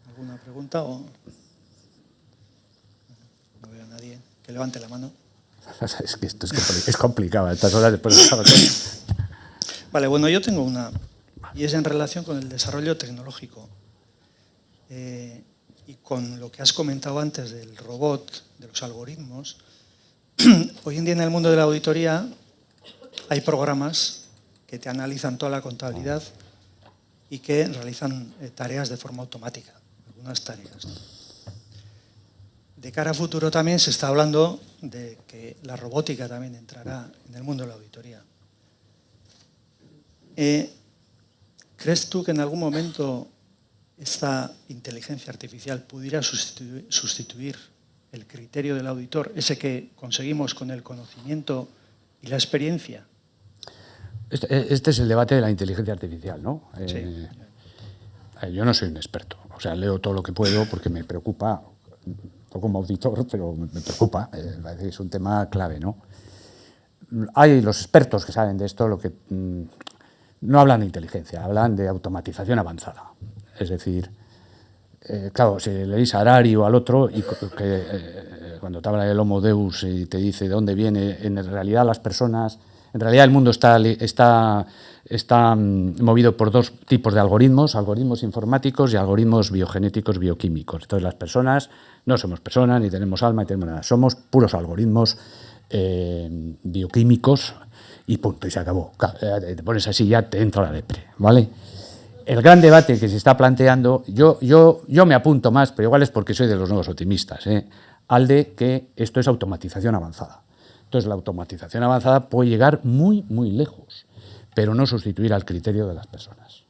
alguna pregunta o... No veo a nadie. Que levante la mano. Es que esto es complicado a estas horas después de esta batalla. Vale, bueno, yo tengo una, y es en relación con el desarrollo tecnológico y con lo que has comentado antes del robot, de los algoritmos. Hoy en día en el mundo de la auditoría hay programas que te analizan toda la contabilidad y que realizan tareas de forma automática, algunas tareas, ¿no? De cara a futuro también se está hablando de que la robótica también entrará en el mundo de la auditoría. ¿Crees tú que en algún momento esta inteligencia artificial pudiera sustituir el criterio del auditor, ese que conseguimos con el conocimiento y la experiencia? Este es el debate de la inteligencia artificial, ¿no? Sí. Yo no soy un experto, o sea, leo todo lo que puedo porque me preocupa, no como auditor, pero me preocupa, es un tema clave, ¿no? Hay los expertos que saben de esto, lo que no hablan de inteligencia, hablan de automatización avanzada. Es decir, claro, si leéis a Harari o al otro, y cuando te habla del Homo Deus y te dice de dónde viene, en realidad las personas, en realidad el mundo está movido por dos tipos de algoritmos informáticos y algoritmos biogenéticos, bioquímicos. Entonces las personas no somos personas, ni tenemos alma, ni tenemos nada, somos puros algoritmos bioquímicos y punto, y se acabó. Te pones así ya te entra la depre, ¿vale? El gran debate que se está planteando, yo me apunto más, pero igual es porque soy de los nuevos optimistas, al de que esto es automatización avanzada. Entonces la automatización avanzada puede llegar muy, muy lejos, pero no sustituir al criterio de las personas.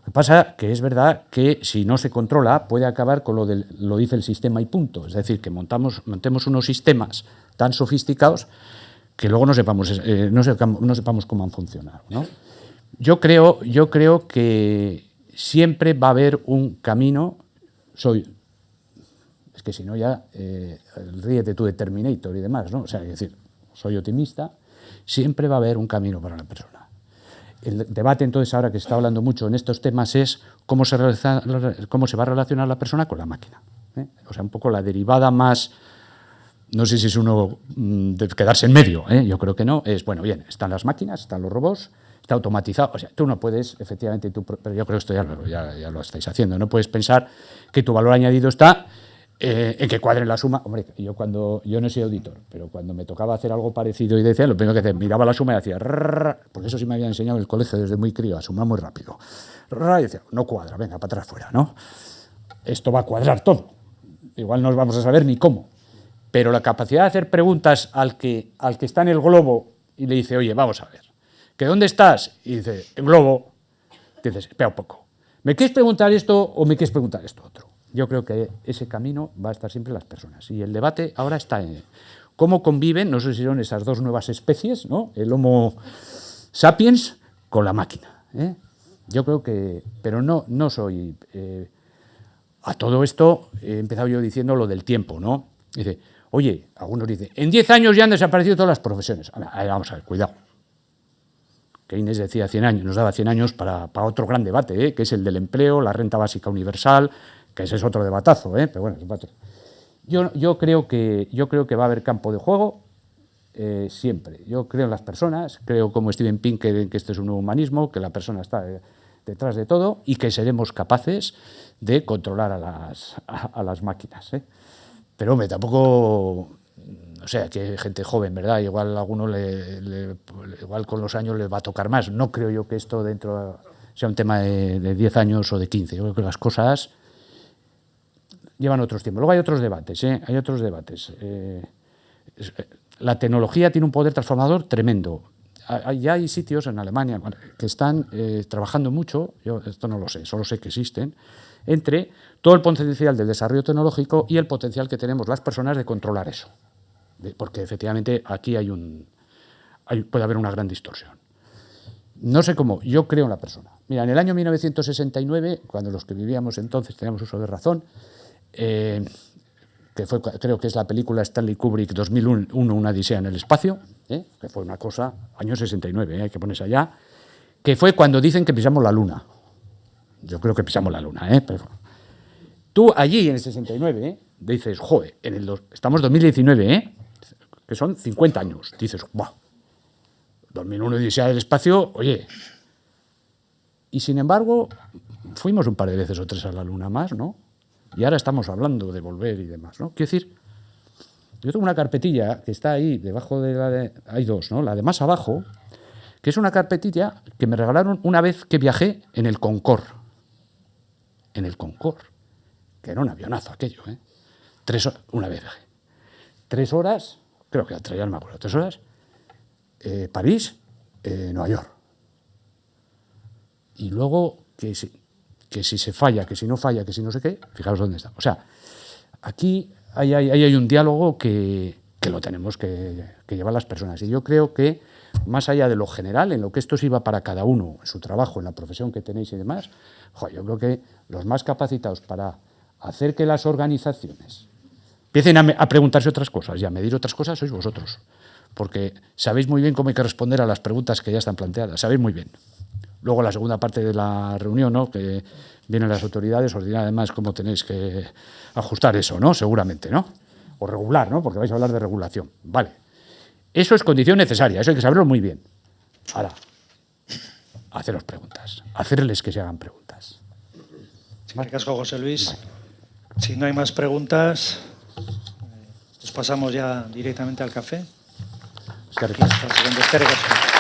Lo que pasa que es verdad que si no se controla puede acabar con lo dice el sistema y punto. Es decir, que montemos unos sistemas tan sofisticados que luego no sepamos cómo han funcionado, ¿no? Yo creo que siempre va a haber un camino. Es que si no ya ríete tú de Terminator y demás, ¿no? O sea, es decir, soy optimista, siempre va a haber un camino para la persona. El debate entonces ahora que se está hablando mucho en estos temas es cómo se va a relacionar la persona con la máquina, ¿eh? O sea, un poco la derivada más, no sé si es uno de quedarse en medio, yo creo que no, es, bueno, bien, están las máquinas, están los robots, está automatizado, o sea, tú no puedes, efectivamente, pero yo creo que esto ya lo estáis haciendo, no puedes pensar que tu valor añadido está en que cuadre la suma. Hombre, yo no soy auditor, pero cuando me tocaba hacer algo parecido y decía, lo primero que hacía, miraba la suma y hacía, porque eso sí me había enseñado en el colegio desde muy crío, a sumar muy rápido. Y decía, no cuadra, venga, para atrás fuera, ¿no? Esto va a cuadrar todo. Igual no vamos a saber ni cómo. Pero la capacidad de hacer preguntas al que está en el globo y le dice, oye, vamos a ver, ¿que dónde estás? Y dice, en globo. Entonces, espera un poco. ¿Me quieres preguntar esto o me quieres preguntar esto otro? Yo creo que ese camino va a estar siempre en las personas. Y el debate ahora está en cómo conviven, no sé si son esas dos nuevas especies, ¿no? El Homo sapiens con la máquina, ¿eh? Yo creo que... Pero no soy... a todo esto he empezado yo diciendo lo del tiempo, ¿no? Dice, oye, algunos dicen, en 10 años ya han desaparecido todas las profesiones. Vamos a ver, cuidado. Keynes decía 100 años, nos daba 100 años para otro gran debate, que es el del empleo, la renta básica universal, que ese es otro debatazo, pero bueno, yo creo que va a haber campo de juego siempre. Yo creo en las personas, creo como Steven Pinker en que este es un nuevo humanismo, que la persona está detrás de todo y que seremos capaces de controlar a las máquinas. Pero hombre, tampoco... O sea, que hay gente joven, ¿verdad? Igual a alguno igual con los años les va a tocar más. No creo yo que esto dentro sea un tema de 10 años o de 15. Yo creo que las cosas llevan otros tiempos. Luego hay otros debates, Hay otros debates. La tecnología tiene un poder transformador tremendo. Ya hay sitios en Alemania que están trabajando mucho, yo esto no lo sé, solo sé que existen, entre todo el potencial del desarrollo tecnológico y el potencial que tenemos las personas de controlar eso. Porque efectivamente aquí puede haber una gran distorsión. No sé cómo, yo creo en la persona. Mira, en el año 1969, cuando los que vivíamos entonces teníamos uso de razón, que fue, creo que es la película Stanley Kubrick 2001, Una odisea en el espacio, que fue una cosa, año 69, hay que ponerse allá, que fue cuando dicen que pisamos la luna. Yo creo que pisamos la luna, pero tú allí en el 69, dices, joder, estamos en 2019, que son 50 años. Dices, ¡buah! 2001 odisea del espacio, oye. Y sin embargo, fuimos un par de veces o tres a la luna más, ¿no? Y ahora estamos hablando de volver y demás, ¿no? Quiero decir, yo tengo una carpetilla que está ahí, debajo de hay dos, ¿no? La de más abajo, que es una carpetilla que me regalaron una vez que viajé en el Concorde. En el Concorde, que era un avionazo aquello, una vez viajé. 3 horas, creo que ya no me acuerdo, 3 horas, París, Nueva York. Y luego, que si se falla, que si no falla, que si no sé qué, fijaos dónde está. O sea, aquí hay un diálogo que lo tenemos que llevar las personas. Y yo creo que, más allá de lo general, en lo que esto sirva para cada uno, en su trabajo, en la profesión que tenéis y demás, yo creo que los más capacitados para hacer que las organizaciones empiecen a preguntarse otras cosas y a medir otras cosas sois vosotros. Porque sabéis muy bien cómo hay que responder a las preguntas que ya están planteadas. Sabéis muy bien. Luego, la segunda parte de la reunión, ¿no?, que vienen las autoridades, os dirán además cómo tenéis que ajustar eso, ¿no?, seguramente, ¿no? O regular, ¿no?, porque vais a hablar de regulación. Vale. Eso es condición necesaria, eso hay que saberlo muy bien. Ahora, haceros preguntas, hacerles que se hagan preguntas. Casco, José Luis. Si no hay más preguntas, pues pasamos ya directamente al café. Hasta la siguiente.